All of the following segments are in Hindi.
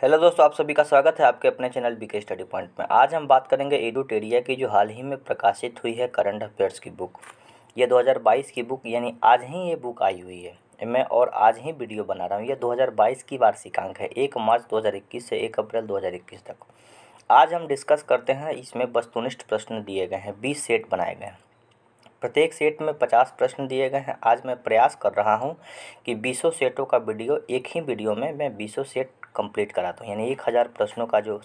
हेलो दोस्तों, आप सभी का स्वागत है आपके अपने चैनल बीके स्टडी पॉइंट में। आज हम बात करेंगे एडुटेरिया की जो हाल ही में प्रकाशित हुई है करंट अफेयर्स की बुक। ये 2022 की बुक यानी आज ही ये बुक आई हुई है। मैं और आज ही वीडियो बना रहा हूँ। ये 2022 की वार्षिकांक है, 1 मार्च 2021 से 1 अप्रैल 2021 तक। आज हम डिस्कस करते हैं। इसमें वस्तुनिष्ठ प्रश्न दिए गए हैं, 20 सेट बनाए गए हैं। प्रत्येक सेट में 50 प्रश्न दिए गए हैं। आज मैं प्रयास कर रहा हूं कि 20 सेटों का वीडियो एक ही वीडियो में मैं 20 सेट कंप्लीट कराता हूं, यानी 1000 प्रश्नों का जो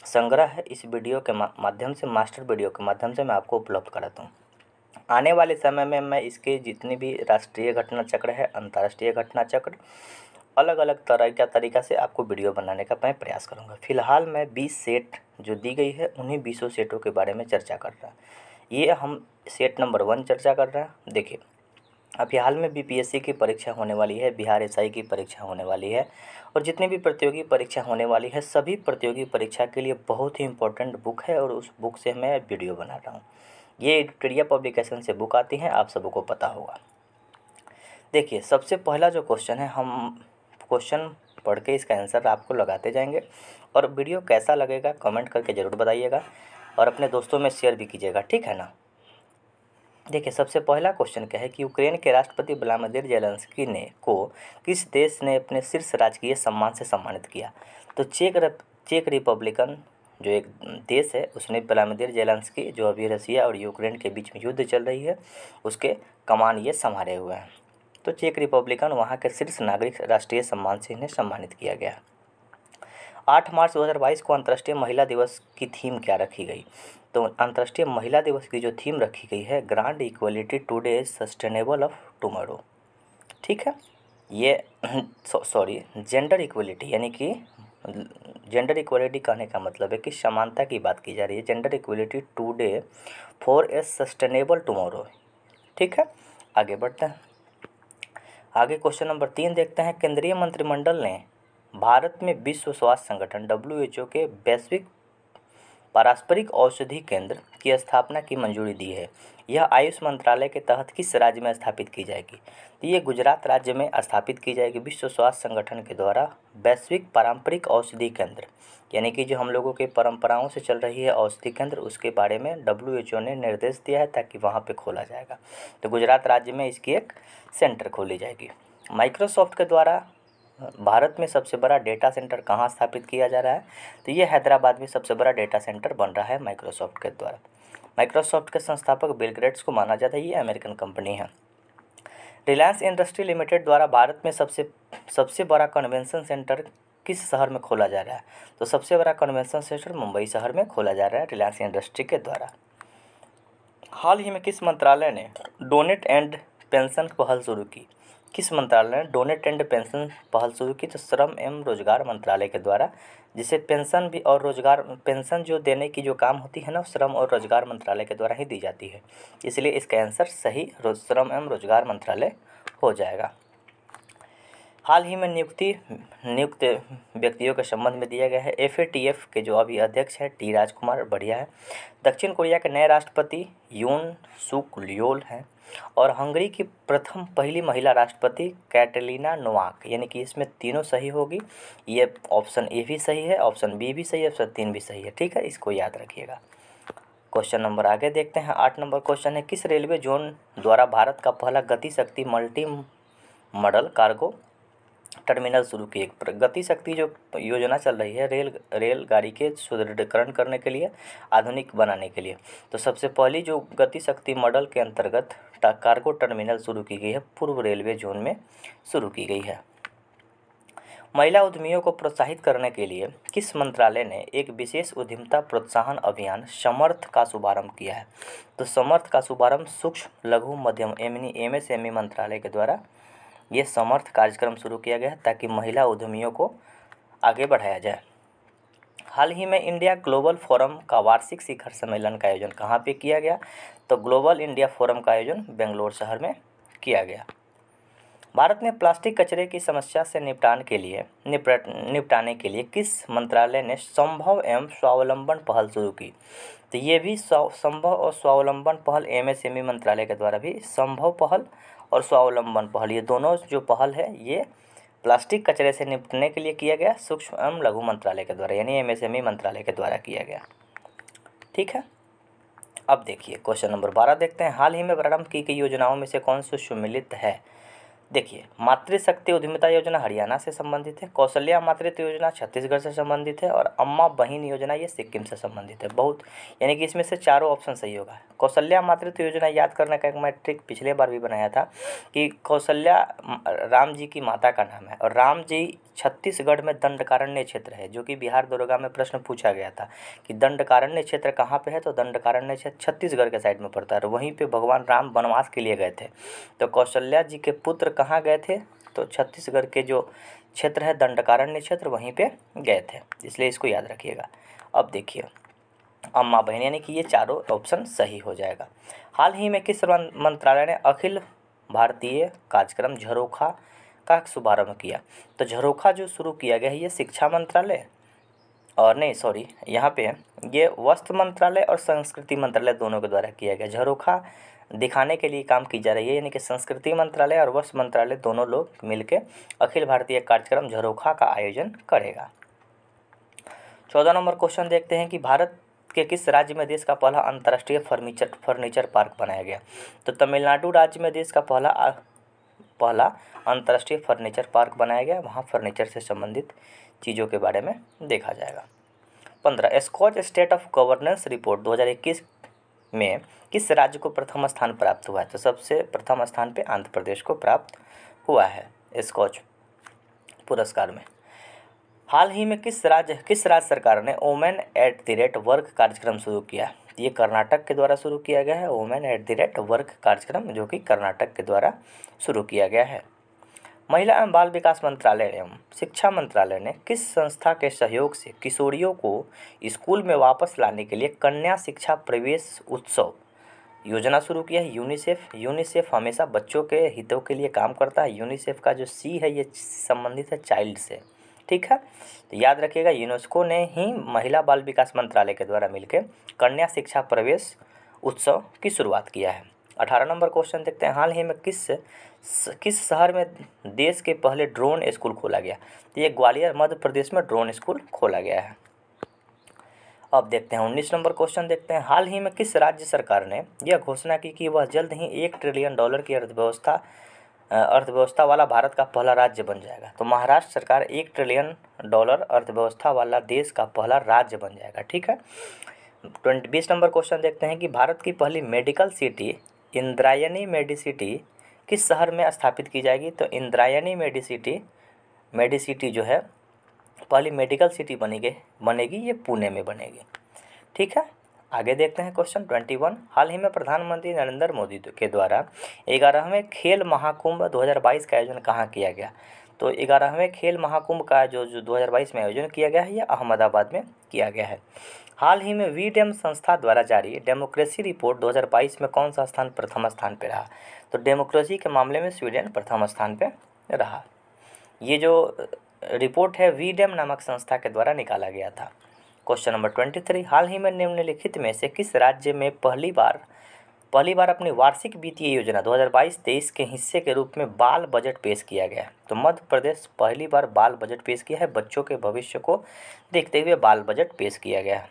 संग्रह है इस वीडियो के माध्यम से, मास्टर वीडियो के माध्यम से मैं आपको उपलब्ध कराता हूं। आने वाले समय में मैं इसके जितने भी राष्ट्रीय घटना चक्र है, अंतर्राष्ट्रीय घटना चक्र, अलग अलग तरह का तरीका से आपको वीडियो बनाने का मैं प्रयास करूँगा। फिलहाल मैं 20 सेट जो दी गई है उन्हीं 20 सेटों के बारे में चर्चा कर रहा। ये हम सेट नंबर 1 चर्चा कर रहे हैं। देखिए, अभी हाल में बीपीएससी की परीक्षा होने वाली है, बिहार एसआई की परीक्षा होने वाली है और जितनी भी प्रतियोगी परीक्षा होने वाली है, सभी प्रतियोगी परीक्षा के लिए बहुत ही इम्पोर्टेंट बुक है और उस बुक से मैं वीडियो बना रहा हूँ। ये एडुटेरिया पब्लिकेशन से बुक आती है, आप सबको पता होगा। देखिए, सबसे पहला जो क्वेश्चन है, हम क्वेश्चन पढ़ के इसका आंसर आपको लगाते जाएंगे और वीडियो कैसा लगेगा कमेंट करके ज़रूर बताइएगा और अपने दोस्तों में शेयर भी कीजिएगा, ठीक है ना। देखिए, सबसे पहला क्वेश्चन क्या है कि यूक्रेन के राष्ट्रपति व्लादिमीर ज़ेलेंस्की को किस देश ने अपने शीर्ष राजकीय सम्मान से सम्मानित किया। तो चेक रिपब्लिकन जो एक देश है, उसने व्लादिमीर ज़ेलेंस्की, जो अभी रसिया और यूक्रेन के बीच में युद्ध चल रही है, उसके कमान ये संभाले हुए हैं। तो चेक रिपब्लिकन वहाँ के शीर्ष नागरिक राष्ट्रीय सम्मान से इन्हें सम्मानित किया गया। 8 मार्च 2022 को अंतर्राष्ट्रीय महिला दिवस की थीम क्या रखी गई। तो अंतर्राष्ट्रीय महिला दिवस की जो थीम रखी गई है, grand equality today sustainable of tomorrow, ठीक है। ये जेंडर इक्वलिटी, यानी कि जेंडर इक्वलिटी कहने का मतलब है कि समानता की बात की जा रही है। Gender equality today for a sustainable tomorrow, ठीक है। आगे बढ़ते हैं। आगे क्वेश्चन नंबर 3 देखते हैं। केंद्रीय मंत्रिमंडल ने भारत में विश्व स्वास्थ्य संगठन WHO के वैश्विक पारस्परिक औषधि केंद्र की स्थापना की मंजूरी दी है। यह आयुष मंत्रालय के तहत किस राज्य में स्थापित की जाएगी। तो ये गुजरात राज्य में स्थापित की जाएगी। विश्व स्वास्थ्य संगठन के द्वारा वैश्विक पारंपरिक औषधि केंद्र, यानी कि जो हम लोगों के परंपराओं से चल रही है औषधि केंद्र, उसके बारे में WHO ने निर्देश दिया है ताकि वहाँ पे खोला जाएगा। तो गुजरात राज्य में इसकी एक सेंटर खोली जाएगी। माइक्रोसॉफ्ट के द्वारा भारत में सबसे बड़ा डेटा सेंटर कहाँ स्थापित किया जा रहा है। तो ये हैदराबाद में सबसे बड़ा डेटा सेंटर बन रहा है माइक्रोसॉफ्ट के द्वारा। माइक्रोसॉफ्ट के संस्थापक बिल गेट्स को माना जाता है, ये अमेरिकन कंपनी है। रिलायंस इंडस्ट्री लिमिटेड द्वारा भारत में सबसे बड़ा कन्वेंशन सेंटर किस शहर में खोला जा रहा है। तो सबसे बड़ा कन्वेंशन सेंटर मुंबई शहर में खोला जा रहा है रिलायंस इंडस्ट्री के द्वारा। हाल ही में किस मंत्रालय ने डोनेट एंड पेंशन पहल शुरू की। किस मंत्रालय ने डोनेट एंड पेंशन पहल शुरू की। तो श्रम एवं रोजगार मंत्रालय के द्वारा, जिसे पेंशन भी और रोजगार, पेंशन जो देने की जो काम होती है ना, श्रम और रोजगार मंत्रालय के द्वारा ही दी जाती है, इसलिए इसका आंसर सही श्रम एवं रोजगार मंत्रालय हो जाएगा। हाल ही में नियुक्त व्यक्तियों के संबंध में दिया गया है। FATF के जो अभी अध्यक्ष है T राजकुमार, बढ़िया है। दक्षिण कोरिया के नए राष्ट्रपति यून सुक ल्योल हैं और हंगरी की पहली महिला राष्ट्रपति कैटलीना नोवाक, यानी कि इसमें तीनों सही होगी। ये ऑप्शन ए भी सही है, ऑप्शन बी भी सही है, ऑप्शन 3 भी सही है, ठीक है, इसको याद रखिएगा। क्वेश्चन नंबर आगे देखते हैं। 8 नंबर क्वेश्चन है, किस रेलवे जोन द्वारा भारत का पहला गति शक्ति मल्टी मॉडल कार्गो टर्मिनल शुरू की। गति शक्ति जो योजना चल रही है रेलगाड़ी के सुदृढ़ीकरण करने के लिए, आधुनिक बनाने के लिए, तो सबसे पहली जो गति शक्ति मॉडल के अंतर्गत कार्गो टर्मिनल शुरू की गई है, पूर्व रेलवे जोन में शुरू की गई है। महिला उद्यमियों को प्रोत्साहित करने के लिए किस मंत्रालय ने एक विशेष उद्यमिता प्रोत्साहन अभियान समर्थ का शुभारंभ किया है। तो समर्थ का शुभारंभ सूक्ष्म लघु मध्यम MSME मंत्रालय के द्वारा ये समर्थ कार्यक्रम शुरू किया गया है ताकि महिला उद्यमियों को आगे बढ़ाया जाए। हाल ही में इंडिया ग्लोबल फोरम का वार्षिक शिखर सम्मेलन का आयोजन कहाँ पे किया गया। तो ग्लोबल इंडिया फोरम का आयोजन बेंगलोर शहर में किया गया। भारत में प्लास्टिक कचरे की समस्या से निपटाने के लिए किस मंत्रालय ने संभव एवं स्वावलंबन पहल शुरू की। तो ये भी संभव और स्वावलंबन पहल MSME मंत्रालय के द्वारा भी संभव पहल और स्वावलंबन पहल, ये दोनों जो पहल है ये प्लास्टिक कचरे से निपटने के लिए किया गया? सूक्ष्म एवं लघु मंत्रालय के द्वारा, यानी एमएसएमई मंत्रालय के द्वारा किया गया। ठीक है, अब देखिए क्वेश्चन नंबर 12 देखते हैं। हाल ही में प्रारंभ की गई योजनाओं में से कौन सी सुमेलित है? देखिए, मातृशक्ति उद्यमिता योजना हरियाणा से संबंधित है, कौशल्या मातृत्व योजना छत्तीसगढ़ से संबंधित है, और अम्मा बहन योजना ये सिक्किम से संबंधित है। बहुत, यानी कि इसमें से चारों ऑप्शन सही होगा। कौशल्या मातृत्व योजना याद करने का एक मैं ट्रिक पिछले बार भी बनाया था कि कौशल्या राम जी की माता का नाम है, और राम जी छत्तीसगढ़ में दंडकारण्य क्षेत्र है, जो कि बिहार दरोगा में प्रश्न पूछा गया था कि दंडकारण्य क्षेत्र कहाँ पे है, तो दंडकारण्य क्षेत्र छत्तीसगढ़ के साइड में पड़ता है, और वहीं पे भगवान राम वनवास के लिए गए थे। तो कौशल्या जी के पुत्र कहाँ गए थे? तो छत्तीसगढ़ के जो क्षेत्र है दंडकारण्य क्षेत्र, वहीं पे गए थे, इसलिए इसको याद रखिएगा। अब देखिए, अम्मा बहन, यानी कि ये चारों ऑप्शन सही हो जाएगा। हाल ही में किस मंत्रालय ने अखिल भारतीय कार्यक्रम झरोखा का शुभारंभ किया? तो झरोखा जो शुरू किया गया है ये शिक्षा मंत्रालय, और नहीं सॉरी, यहाँ पे ये वस्त्र मंत्रालय और संस्कृति मंत्रालय दोनों के द्वारा किया गया। झरोखा दिखाने के लिए काम की जा रही है, यानी कि संस्कृति मंत्रालय और वस्त्र मंत्रालय दोनों लोग मिलकर अखिल भारतीय कार्यक्रम झरोखा का आयोजन करेगा। 14 नंबर क्वेश्चन देखते हैं कि भारत के किस राज्य में देश का पहला अंतर्राष्ट्रीय फर्नीचर पार्क बनाया गया? तो तमिलनाडु राज्य में देश का पहला अंतर्राष्ट्रीय फर्नीचर पार्क बनाया गया। वहाँ फर्नीचर से संबंधित चीज़ों के बारे में देखा जाएगा। 15 Skoch state of governance report 2021 में किस राज्य को प्रथम स्थान प्राप्त हुआ है? तो सबसे प्रथम स्थान पे आंध्र प्रदेश को प्राप्त हुआ है स्कॉच पुरस्कार में। हाल ही में किस राज्य सरकार ने women at the rate work कार्यक्रम शुरू किया? ये कर्नाटक के द्वारा शुरू किया गया है। Women at the rate work कार्यक्रम जो कि कर्नाटक के द्वारा शुरू किया गया है। महिला एवं बाल विकास मंत्रालय एवं शिक्षा मंत्रालय ने किस संस्था के सहयोग से किशोरियों को स्कूल में वापस लाने के लिए कन्या शिक्षा प्रवेश उत्सव योजना शुरू किया है? यूनिसेफ हमेशा बच्चों के हितों के लिए काम करता है। यूनिसेफ का जो सी है ये संबंधित है चाइल्ड से। ठीक है, तो याद रखिएगा, यूनेस्को ने ही महिला बाल विकास मंत्रालय के द्वारा मिलकर कन्या शिक्षा प्रवेश उत्सव की शुरुआत किया है। 18 नंबर क्वेश्चन देखते हैं। हाल ही में किस शहर में देश के पहले ड्रोन स्कूल खोला गया? तो ये ग्वालियर मध्य प्रदेश में ड्रोन स्कूल खोला गया है। अब देखते हैं 19 नंबर क्वेश्चन देखते हैं। हाल ही में किस राज्य सरकार ने यह घोषणा की कि वह जल्द ही $1 ट्रिलियन की अर्थव्यवस्था वाला भारत का पहला राज्य बन जाएगा? तो महाराष्ट्र सरकार $1 ट्रिलियन अर्थव्यवस्था वाला देश का पहला राज्य बन जाएगा। ठीक है, 20 नंबर क्वेश्चन देखते हैं कि भारत की पहली मेडिकल सिटी इंद्रायणी मेडिसिटी किस शहर में स्थापित की जाएगी? तो इंद्रायणी मेडिसिटी जो है पहली मेडिकल सिटी बनेगी ये पुणे में बनेगी। ठीक है, आगे देखते हैं क्वेश्चन 21। हाल ही में प्रधानमंत्री नरेंद्र मोदी के द्वारा 11वें खेल महाकुंभ 2022 का आयोजन कहाँ किया गया? तो 11वें खेल महाकुंभ का जो 2022 में आयोजन किया गया है यह अहमदाबाद में किया गया है। हाल ही में वीडेम संस्था द्वारा जारी डेमोक्रेसी रिपोर्ट 2022 में कौन सा स्थान प्रथम स्थान पर रहा? तो डेमोक्रेसी के मामले में स्वीडन प्रथम स्थान पर रहा। ये जो रिपोर्ट है वीडेम नामक संस्था के द्वारा निकाला गया था। Question number 23। हाल ही में निम्नलिखित में से किस राज्य में पहली बार अपनी वार्षिक वित्तीय योजना 2022-23 के हिस्से के रूप में बाल बजट पेश किया गया? तो मध्य प्रदेश पहली बार बाल बजट पेश किया है। बच्चों के भविष्य को देखते हुए बाल बजट पेश किया गया है।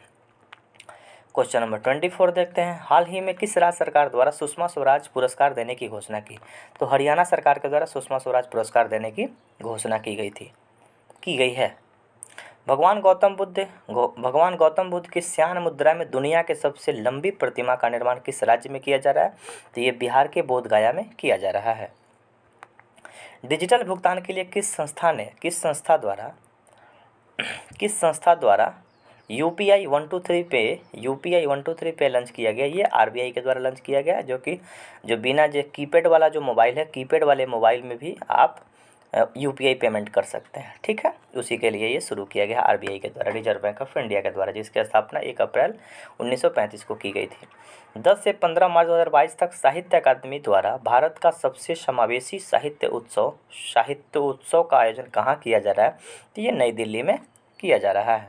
क्वेश्चन नंबर 24 देखते हैं। हाल ही में किस राज्य सरकार द्वारा सुषमा स्वराज पुरस्कार देने की घोषणा की? तो हरियाणा सरकार के द्वारा सुषमा स्वराज पुरस्कार देने की घोषणा की गई है। भगवान गौतम बुद्ध की श्यान मुद्रा में दुनिया के सबसे लंबी प्रतिमा का निर्माण किस राज्य में किया जा रहा है? तो ये बिहार के बोध गया में किया जा रहा है। डिजिटल भुगतान के लिए किस संस्था द्वारा यूपीआई 123 पे लॉन्च किया गया? ये आरबीआई के द्वारा लॉन्च किया गया, जो बिना कीपैड वाला जो मोबाइल है, कीपैड वाले मोबाइल में भी आप यूपीआई पेमेंट कर सकते हैं। ठीक है, उसी के लिए ये शुरू किया गया आरबीआई के द्वारा, रिजर्व बैंक ऑफ इंडिया के द्वारा, जिसकी स्थापना 1 अप्रैल 1935 को की गई थी। 10 से 15 मार्च 2022 तक साहित्य अकादमी द्वारा भारत का सबसे समावेशी साहित्य उत्सव का आयोजन कहाँ किया जा रहा है? तो ये नई दिल्ली में किया जा रहा है।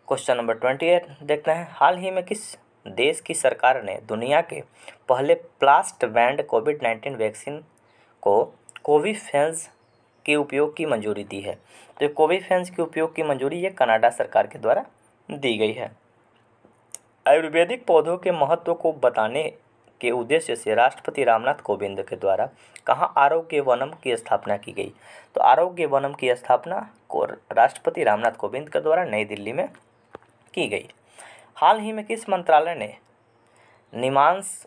क्वेश्चन नंबर 28 देखते हैं। हाल ही में किस देश की सरकार ने दुनिया के पहले प्लास्ट बैंड कोविड-19 वैक्सीन को कोविफेंस के उपयोग की मंजूरी दी है? तो कोविफेंस के उपयोग की मंजूरी ये कनाडा सरकार के द्वारा दी गई है। आयुर्वेदिक पौधों के महत्व को बताने के उद्देश्य से राष्ट्रपति रामनाथ कोविंद के द्वारा कहाँ आरोग्य वनम की स्थापना की गई? तो आरोग्य वनम की स्थापना को राष्ट्रपति रामनाथ कोविंद के द्वारा नई दिल्ली में की गई। हाल ही में किस मंत्रालय ने निमांस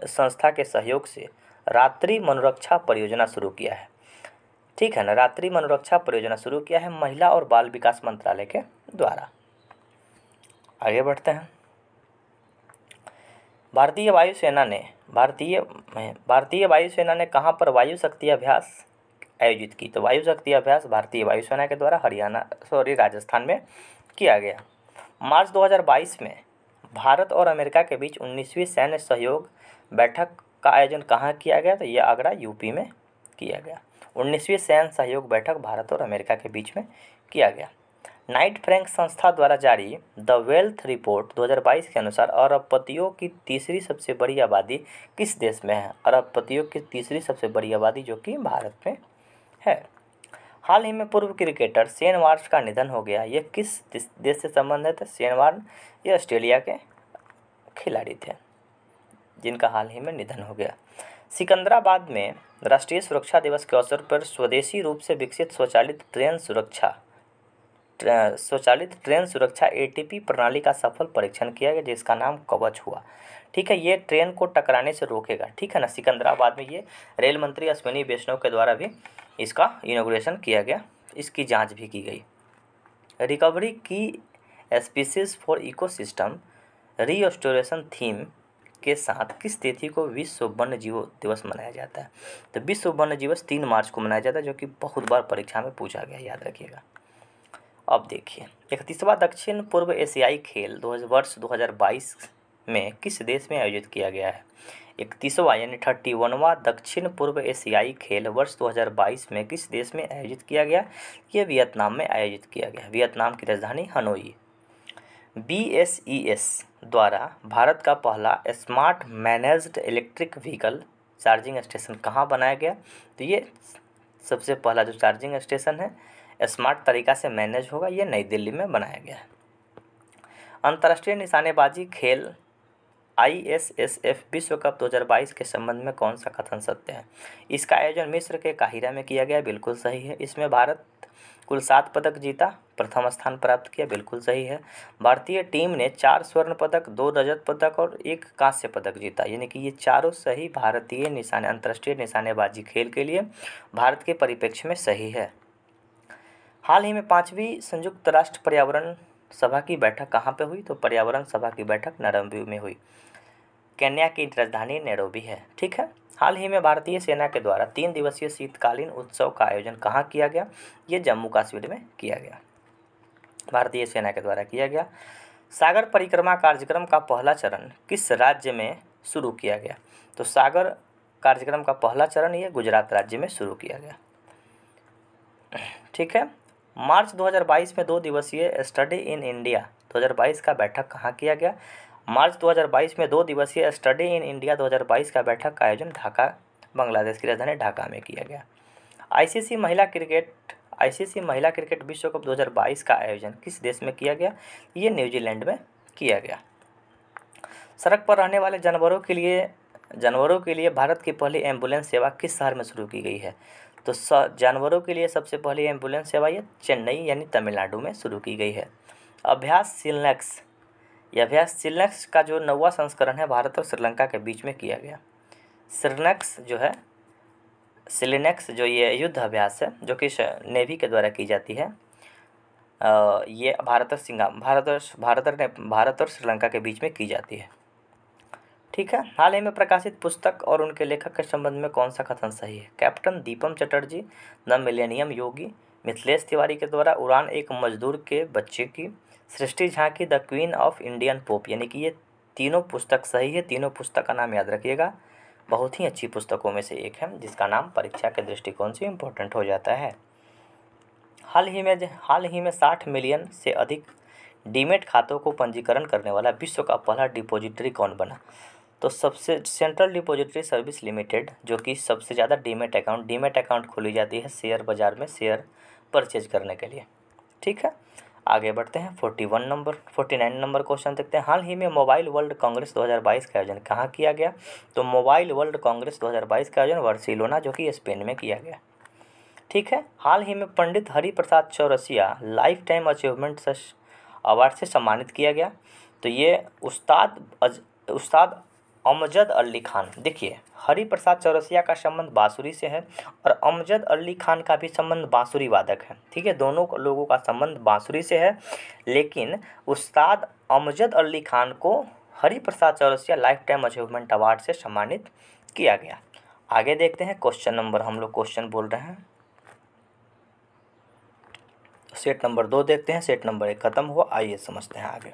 संस्था के सहयोग से रात्रि मनोरक्षा परियोजना शुरू किया है? ठीक है ना, रात्रि मनोरक्षा परियोजना शुरू किया है महिला और बाल विकास मंत्रालय के द्वारा। आगे बढ़ते हैं। भारतीय वायुसेना ने कहाँ पर वायु शक्ति अभ्यास आयोजित की? तो वायु शक्ति अभ्यास भारतीय वायुसेना के द्वारा राजस्थान में किया गया। मार्च 2022 में भारत और अमेरिका के बीच 19वीं सैन्य सहयोग बैठक का आयोजन कहाँ किया गया? तो ये आगरा यूपी में किया गया। 19वीं सैन्य सहयोग बैठक भारत और अमेरिका के बीच में किया गया। नाइट फ्रैंक संस्था द्वारा जारी द वेल्थ रिपोर्ट 2022 के अनुसार अरबपतियों की तीसरी सबसे बड़ी आबादी किस देश में है? अरबपतियों की तीसरी सबसे बड़ी आबादी जो कि भारत में है। हाल ही में पूर्व क्रिकेटर शेन वॉर्न का निधन हो गया। ये किस देश से संबंधित है? शेन वॉर्न ये ऑस्ट्रेलिया के खिलाड़ी थे जिनका हाल ही में निधन हो गया। सिकंदराबाद में राष्ट्रीय सुरक्षा दिवस के अवसर पर स्वदेशी रूप से विकसित स्वचालित ट्रेन सुरक्षा ATP प्रणाली का सफल परीक्षण किया गया जिसका नाम कवच हुआ। ठीक है, ये ट्रेन को टकराने से रोकेगा। ठीक है ना, सिकंदराबाद में ये रेल मंत्री अश्विनी वैष्णव के द्वारा भी इसका इनॉग्रेशन किया गया, इसकी जांच भी की गई। रिकवरी की species for ecosystem restoration theme के साथ किस तिथि को विश्व वन्यजीव दिवस मनाया जाता है? तो विश्व वन्य दिवस 3 मार्च को मनाया जाता है जो कि बहुत बार परीक्षा में पूछा गया, याद रखिएगा। अब देखिए, 31वां दक्षिण पूर्व एशियाई खेल वर्ष 2022 में किस देश में आयोजित किया गया है? 31वां यानी 31वां दक्षिण पूर्व एशियाई खेल वर्ष 2022 में किस देश में आयोजित किया गया? ये वियतनाम में आयोजित किया गया। वियतनाम की राजधानी हनोई। BSES द्वारा भारत का पहला smart managed electric vehicle charging station कहाँ बनाया गया? तो ये सबसे पहला जो चार्जिंग स्टेशन है स्मार्ट तरीका से मैनेज होगा, ये नई दिल्ली में बनाया गया है। अंतर्राष्ट्रीय निशानेबाजी खेल ISSF विश्व कप 2022 के संबंध में कौन सा कथन सत्य है? इसका आयोजन मिस्र के काहिरा में किया गया, बिल्कुल सही है। इसमें भारत कुल 7 पदक जीता, प्रथम स्थान प्राप्त किया, बिल्कुल सही है। भारतीय टीम ने 4 स्वर्ण पदक, 2 रजत पदक और 1 कांस्य पदक जीता, यानी कि ये चारों सही भारतीय अंतर्राष्ट्रीय निशानेबाजी खेल के लिए भारत के परिप्रेक्ष्य में सही है। हाल ही में 5वीं संयुक्त राष्ट्र पर्यावरण सभा की बैठक कहाँ पे हुई? तो पर्यावरण सभा की बैठक नैरोबी में हुई। केन्या की राजधानी नैरोबी है। ठीक है। हाल ही में भारतीय सेना के द्वारा 3 दिवसीय शीतकालीन उत्सव का आयोजन कहाँ किया गया? ये जम्मू कश्मीर में किया गया, भारतीय सेना के द्वारा किया गया। सागर परिक्रमा कार्यक्रम का पहला चरण किस राज्य में शुरू किया गया? तो सागर कार्यक्रम का पहला चरण ये गुजरात राज्य में शुरू किया गया। ठीक है। मार्च 2022 में 2 दिवसीय स्टडी इन इंडिया 2022 का बैठक कहाँ किया गया? मार्च 2022 में 2 दिवसीय स्टडी इन इंडिया 2022 का बैठक का आयोजन ढाका, बांग्लादेश की राजधानी ढाका में किया गया। आईसीसी महिला क्रिकेट विश्व कप 2022 का आयोजन किस देश में किया गया? ये न्यूजीलैंड में किया गया। सड़क पर रहने वाले जानवरों के लिए भारत की पहली एम्बुलेंस सेवा किस शहर में शुरू की गई है? तो जानवरों के लिए सबसे पहली एम्बुलेंस सेवा ये चेन्नई यानी तमिलनाडु में शुरू की गई है। अभ्यास सिलनेक्स का जो 9वां संस्करण है भारत और श्रीलंका के बीच में किया गया। सिलिनेक्स जो ये युद्ध अभ्यास है जो कि नेवी के द्वारा की जाती है, ये भारत और श्रीलंका के बीच में की जाती है। ठीक है। हाल ही में प्रकाशित पुस्तक और उनके लेखक के संबंध में कौन सा कथन सही है? Captain Deepam Chatterjee the millennium Yogi Mithilesh Tiwari के द्वारा उड़ान एक मजदूर के बच्चे की, सृष्टि झांकी the queen of Indian pop, यानी कि ये तीनों पुस्तक सही है। तीनों पुस्तक का नाम याद रखिएगा, बहुत ही अच्छी पुस्तकों में से एक है जिसका नाम परीक्षा के दृष्टिकोण से इम्पोर्टेंट हो जाता है। हाल ही में 60 मिलियन से अधिक डीमेट खातों को पंजीकरण करने वाला विश्व का पहला डिपॉजिटरी कौन बना? तो सबसे सेंट्रल डिपॉजिटरी सर्विस लिमिटेड, जो कि सबसे ज़्यादा डीमैट अकाउंट खोली जाती है शेयर बाज़ार में शेयर परचेज करने के लिए। ठीक है, आगे बढ़ते हैं। 49 नंबर क्वेश्चन देखते हैं। हाल ही में मोबाइल वर्ल्ड कांग्रेस 2022 का आयोजन कहाँ किया गया? तो मोबाइल वर्ल्ड कांग्रेस 2022 का आयोजन बार्सिलोना, जो कि स्पेन में किया गया। ठीक है, हाल ही में Pandit Hariprasad Chaurasia lifetime achievement award से सम्मानित किया गया। तो ये उस्ताद अमजद अली खान, देखिए हरिप्रसाद चौरसिया का संबंध बांसुरी से है और अमजद अली खान का भी संबंध बांसुरी वादक है। ठीक है, दोनों लोगों का संबंध बांसुरी से है, लेकिन उस्ताद अमजद अली खान को Hariprasad Chaurasia lifetime achievement award से सम्मानित किया गया। आगे देखते हैं क्वेश्चन नंबर, हम लोग क्वेश्चन बोल रहे हैं, सेट नंबर 2 देखते हैं। सेट नंबर 1 खत्म हुआ, आइए समझते हैं आगे।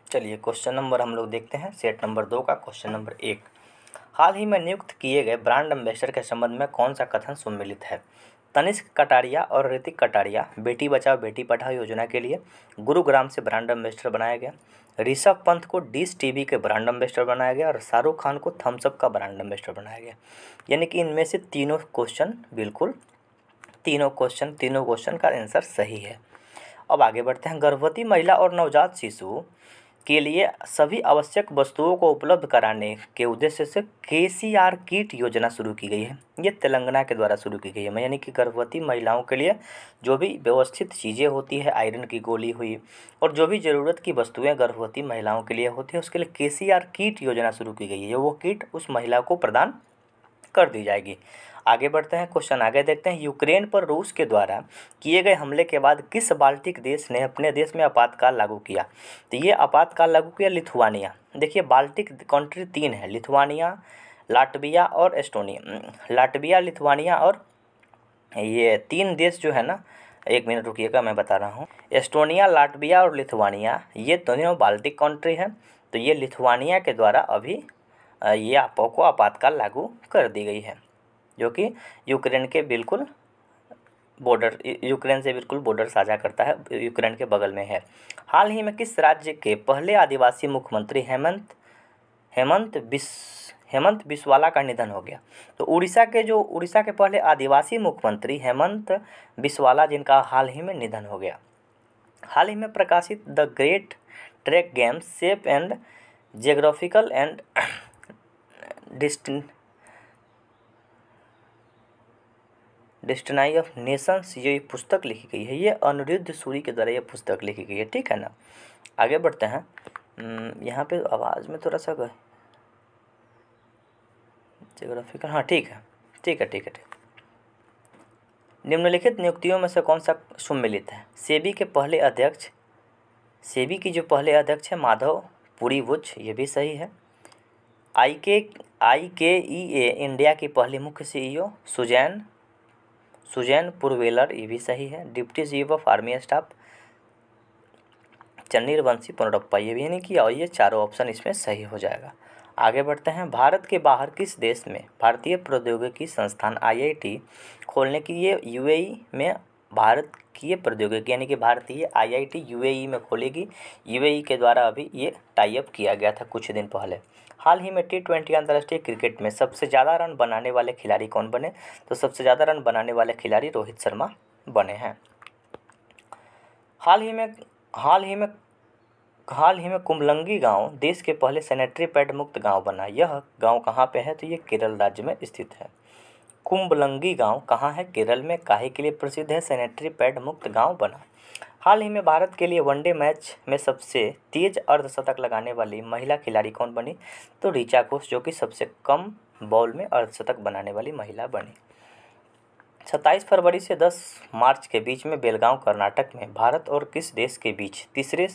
चलिए क्वेश्चन नंबर हम लोग देखते हैं सेट नंबर 2 का। क्वेश्चन नंबर 1, हाल ही में नियुक्त किए गए ब्रांड एम्बेसडर के संबंध में कौन सा कथन सम्मिलित है? तनिष्क कटारिया और ऋतिक कटारिया बेटी बचाओ बेटी पढ़ाओ योजना के लिए गुरुग्राम से ब्रांड एम्बेसडर बनाया गया। ऋषभ पंत को डिश टीवी के ब्रांड एम्बेसडर बनाया गया और शाहरुख खान को थम्स अप का ब्रांड एम्बेसडर बनाया गया। यानी कि इनमें से तीनों क्वेश्चन बिल्कुल तीनों क्वेश्चन का आंसर सही है। अब आगे बढ़ते हैं। गर्भवती महिला और नवजात शिशु के लिए सभी आवश्यक वस्तुओं को उपलब्ध कराने के उद्देश्य से KCR किट योजना शुरू की गई है। ये तेलंगाना के द्वारा शुरू की गई है। यानी कि गर्भवती महिलाओं के लिए जो भी व्यवस्थित चीज़ें होती है, आयरन की गोली हुई और जो भी ज़रूरत की वस्तुएं गर्भवती महिलाओं के लिए होती है, उसके लिए KCR किट योजना शुरू की गई है। वो किट उस महिला को प्रदान कर दी जाएगी। आगे बढ़ते हैं, क्वेश्चन आगे देखते हैं। यूक्रेन पर रूस के द्वारा किए गए हमले के बाद किस बाल्टिक देश ने अपने देश में आपातकाल लागू किया? तो ये आपातकाल लागू किया लिथुआनिया। देखिए बाल्टिक कंट्री 3 है, लिथुआनिया, लाटविया और एस्टोनिया। लाटविया, लिथुआनिया और ये 3 देश जो है ना, 1 मिनट रुकिएगा मैं बता रहा हूँ। एस्टोनिया, लाटविया और लिथुआनिया, ये दोनों बाल्टिक कंट्री हैं। तो ये लिथुआनिया के द्वारा अभी ये आपको को आपातकाल लागू कर दी गई है, जो कि यूक्रेन के बिल्कुल बॉर्डर, यूक्रेन से बिल्कुल बॉर्डर साझा करता है, यूक्रेन के बगल में है। हाल ही में किस राज्य के पहले आदिवासी मुख्यमंत्री हेमंत बिस्वाला का निधन हो गया? तो उड़ीसा के पहले आदिवासी मुख्यमंत्री हेमंत बिस्वाला, जिनका हाल ही में निधन हो गया। हाल ही में प्रकाशित the great track games shape and geographical and destiny of Nations, ये पुस्तक लिखी गई है। ये अनिरुद्ध सूरी के द्वारा ये पुस्तक लिखी गई है। ठीक है ना, आगे बढ़ते हैं। यहाँ पे आवाज़ में थोड़ा सा जियोग्राफिकल, हाँ ठीक है। निम्नलिखित नियुक्तियों में से कौन सा सम्मिलित है? सेबी की जो पहले अध्यक्ष है माधव पुरीवुच, ये भी सही है। IKEA इंडिया की पहली मुख्य CEO सुजैन पुरवेलर, ये भी सही है। Deputy chief of army staff Channira Bansi Ponnappa, ये भी नहीं किया, और ये चारों ऑप्शन इसमें सही हो जाएगा। आगे बढ़ते हैं। भारत के बाहर किस देश में भारतीय प्रौद्योगिकी संस्थान IIT खोलने की ये UAE में भारत की प्रौद्योगिकी यानी कि भारतीय IIT UAE में खोलेगी। UAE के द्वारा अभी ये टाई अप किया गया था कुछ दिन पहले। हाल ही में T20 अंतर्राष्ट्रीय क्रिकेट में सबसे ज़्यादा रन बनाने वाले खिलाड़ी कौन बने? तो सबसे ज़्यादा रन बनाने वाले खिलाड़ी रोहित शर्मा बने हैं। हाल ही में कुंबलंगी गांव देश के पहले सैनिटरी पैड मुक्त गांव बना। यह गांव कहाँ पे है? तो ये केरल राज्य में स्थित है। कुंबलंगी गांव कहाँ है? केरल में। काहे के लिए प्रसिद्ध है? सैनिटरी पैड मुक्त गांव बना। हाल ही में भारत के लिए वनडे मैच में सबसे तेज अर्धशतक लगाने वाली महिला खिलाड़ी कौन बनी? तो ऋचा घोष, जो कि सबसे कम बॉल में अर्धशतक बनाने वाली महिला बनी। 27 फरवरी से 10 मार्च के बीच में बेलगांव कर्नाटक में भारत और किस देश के बीच तीसरे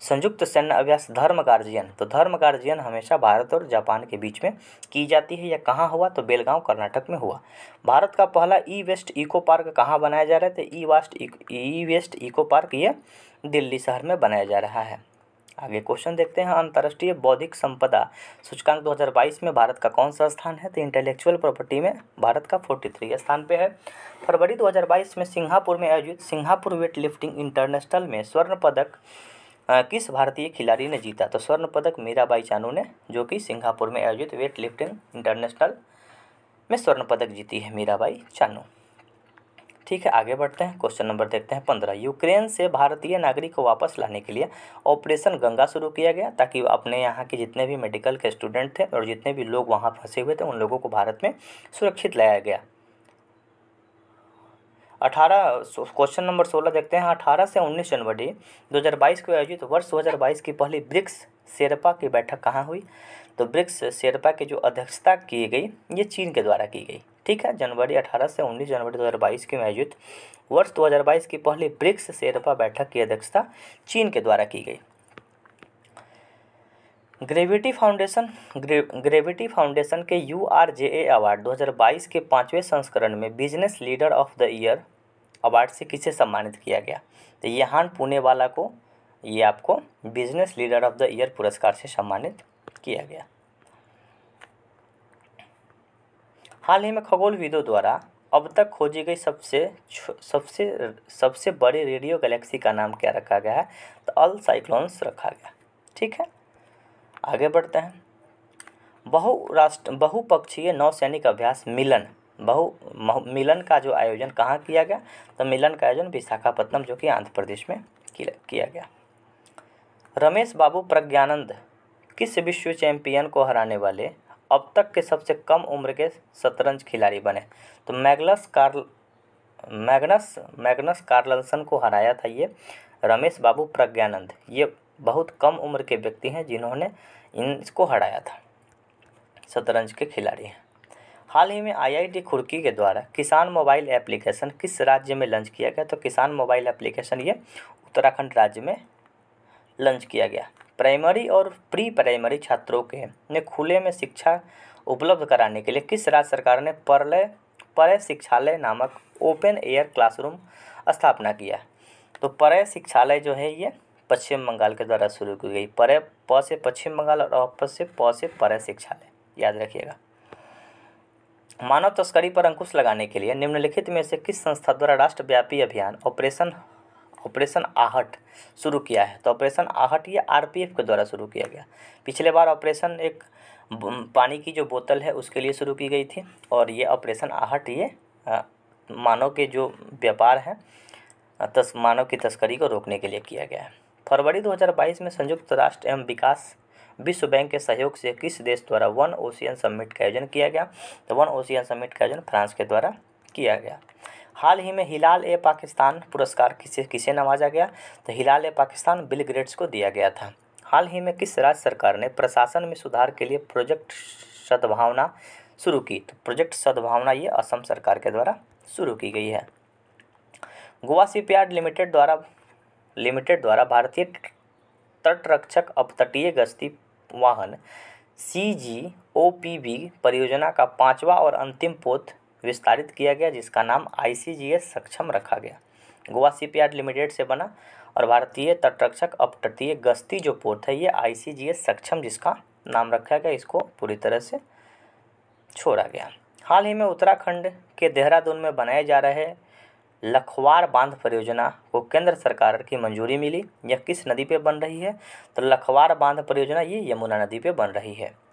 संयुक्त सैन्य अभ्यास धर्म गार्जियन? तो धर्म गार्जियन हमेशा भारत और जापान के बीच में की जाती है। यह कहाँ हुआ? तो बेलगांव कर्नाटक में हुआ। भारत का पहला ई-वेस्ट इको पार्क कहाँ बनाया जा रहा है? तो ई-वेस्ट इको पार्क ये दिल्ली शहर में बनाया जा रहा है। आगे क्वेश्चन देखते हैं। अंतर्राष्ट्रीय बौद्धिक संपदा सूचकांक 2022 में भारत का कौन सा स्थान है? तो इंटेलेक्चुअल प्रॉपर्टी में भारत का 43 स्थान पे है। फरवरी 2022 में सिंगापुर में आयोजित सिंगापुर वेट लिफ्टिंग इंटरनेशनल में स्वर्ण पदक किस भारतीय खिलाड़ी ने जीता? तो स्वर्ण पदक मीराबाई चानू ने, जो कि सिंगापुर में आयोजित वेट लिफ्टिंग इंटरनेशनल में स्वर्ण पदक जीती है मीराबाई चानू। ठीक है, आगे बढ़ते हैं। क्वेश्चन नंबर देखते हैं 15। यूक्रेन से भारतीय नागरिक को वापस लाने के लिए ऑपरेशन गंगा शुरू किया गया, ताकि अपने यहाँ के जितने भी मेडिकल के स्टूडेंट थे और जितने भी लोग वहाँ फंसे हुए थे उन लोगों को भारत में सुरक्षित लाया गया। 18 क्वेश्चन नंबर 16 देखते हैं। 18 से 19 जनवरी 2022 को आयोजित वर्ष 2022 की पहली ब्रिक्स शेरपा की बैठक कहाँ हुई? तो ब्रिक्स शेरपा की जो अध्यक्षता की गई ये चीन के द्वारा की गई। ठीक है, 18 से 19 जनवरी 2022 के में आयोजित वर्ष 2022 की पहली ब्रिक्स शेरपा बैठक की अध्यक्षता चीन के द्वारा की गई। ग्रेविटी फाउंडेशन के URJA अवार्ड 2022 के 5वें संस्करण में business leader of the year award से किसे सम्मानित किया गया? तो यहान पुणेवाला को ये आपको business leader of the year पुरस्कार से सम्मानित किया गया। हाल ही में खगोलविदों द्वारा अब तक खोजी गई सबसे बड़ी रेडियो गैलेक्सी का नाम क्या रखा गया है? तो अल साइक्लोन्स रखा गया। ठीक है, आगे बढ़ते हैं। बहुपक्षीय नौसैनिक अभ्यास मिलन का जो आयोजन कहाँ किया गया? तो मिलन का आयोजन विशाखापत्तनम, जो कि आंध्र प्रदेश में किया गया। रमेश बाबू प्रज्ञानंद किस विश्व चैंपियन को हराने वाले अब तक के सबसे कम उम्र के शतरंज खिलाड़ी बने? तो मैग्नस कार्लसन को हराया था ये रमेश बाबू प्रज्ञानंद। ये बहुत कम उम्र के व्यक्ति हैं जिन्होंने इसको हराया था, शतरंज के खिलाड़ी हैं। हाल ही में IIT रुड़की के द्वारा किसान मोबाइल एप्लीकेशन किस राज्य में लॉन्च किया गया? तो किसान मोबाइल एप्लीकेशन ये उत्तराखंड राज्य में लॉन्च किया गया। प्राइमरी और प्री प्राइमरी छात्रों के ने खुले में शिक्षा उपलब्ध कराने के लिए किस राज्य सरकार ने परय शिक्षालय नामक ओपन एयर क्लासरूम स्थापना किया? तो परय शिक्षालय जो है ये पश्चिम बंगाल के द्वारा शुरू की गई। परय प से पश्चिम बंगाल और प से परय शिक्षालय, याद रखिएगा। मानव तस्करी पर अंकुश लगाने के लिए निम्नलिखित में से किस संस्था द्वारा राष्ट्रव्यापी अभियान ऑपरेशन आहट शुरू किया है? तो ऑपरेशन आहट ये RPF के द्वारा शुरू किया गया। पिछले बार ऑपरेशन एक पानी की जो बोतल है उसके लिए शुरू की गई थी, और ये ऑपरेशन आहट ये मानव के जो व्यापार है मानव की तस्करी को रोकने के लिए किया गया है। फरवरी 2022 में संयुक्त राष्ट्र एवं विकास विश्व बैंक के सहयोग से किस देश द्वारा वन ओशियन समिट का आयोजन किया गया? तो वन ओशियन समिट का आयोजन फ्रांस के द्वारा किया गया। हाल ही में हिलाल-ए-पाकिस्तान पुरस्कार किसे नवाजा गया? तो हिलाल-ए-पाकिस्तान बिल गेट्स को दिया गया था। हाल ही में किस राज्य सरकार ने प्रशासन में सुधार के लिए प्रोजेक्ट सद्भावना शुरू की? तो प्रोजेक्ट सद्भावना ये असम सरकार के द्वारा शुरू की गई है। गोवा शिपयार्ड लिमिटेड द्वारा भारतीय तटरक्षक अपतटीय गश्ती वाहन CGOPV परियोजना का 5वां और अंतिम पोत विस्तारित किया गया, जिसका नाम ICGS सक्षम रखा गया। गोवा शिपयार्ड लिमिटेड से बना और भारतीय तटरक्षक अपतटीय गश्ती जो पोत है ये ICGS सक्षम जिसका नाम रखा गया, इसको पूरी तरह से छोड़ा गया। हाल ही में उत्तराखंड के देहरादून में बनाए जा रहे लखवार बांध परियोजना को केंद्र सरकार की मंजूरी मिली। यह किस नदी पे बन रही है? तो लखवार बांध परियोजना ये यमुना नदी पे बन रही है।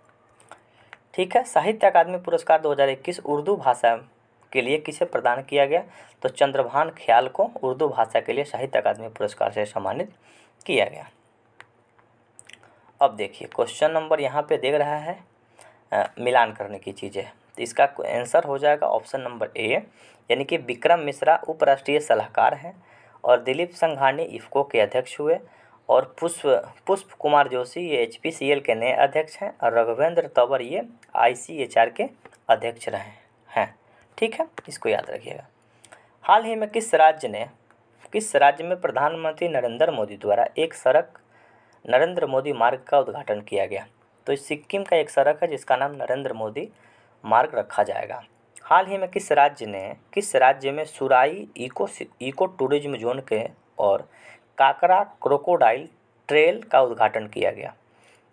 ठीक है, साहित्य अकादमी पुरस्कार 2021 उर्दू भाषा के लिए किसे प्रदान किया गया? तो चंद्रभान ख्याल को उर्दू भाषा के लिए साहित्य अकादमी पुरस्कार से सम्मानित किया गया। अब देखिए क्वेश्चन नंबर यहाँ पे देख रहा है मिलान करने की चीज़ें, तो इसका आंसर हो जाएगा ऑप्शन नंबर A, यानी कि विक्रम मिश्रा उपराष्ट्रीय सलाहकार हैं और दिलीप संघानी इफ़को के अध्यक्ष हुए, और पुष्प कुमार जोशी ये HPCL के नए अध्यक्ष हैं, और राघवेंद्र तंवर ये ICHR के अध्यक्ष रहे हैं। ठीक है, इसको याद रखिएगा। हाल ही में किस राज्य में प्रधानमंत्री नरेंद्र मोदी द्वारा एक सड़क नरेंद्र मोदी मार्ग का उद्घाटन किया गया? तो सिक्किम का एक सड़क है जिसका नाम नरेंद्र मोदी मार्ग रखा जाएगा। हाल ही में किस राज्य में सुराई इको टूरिज्म जोन के और काकरा क्रोकोडाइल ट्रेल का उद्घाटन किया गया?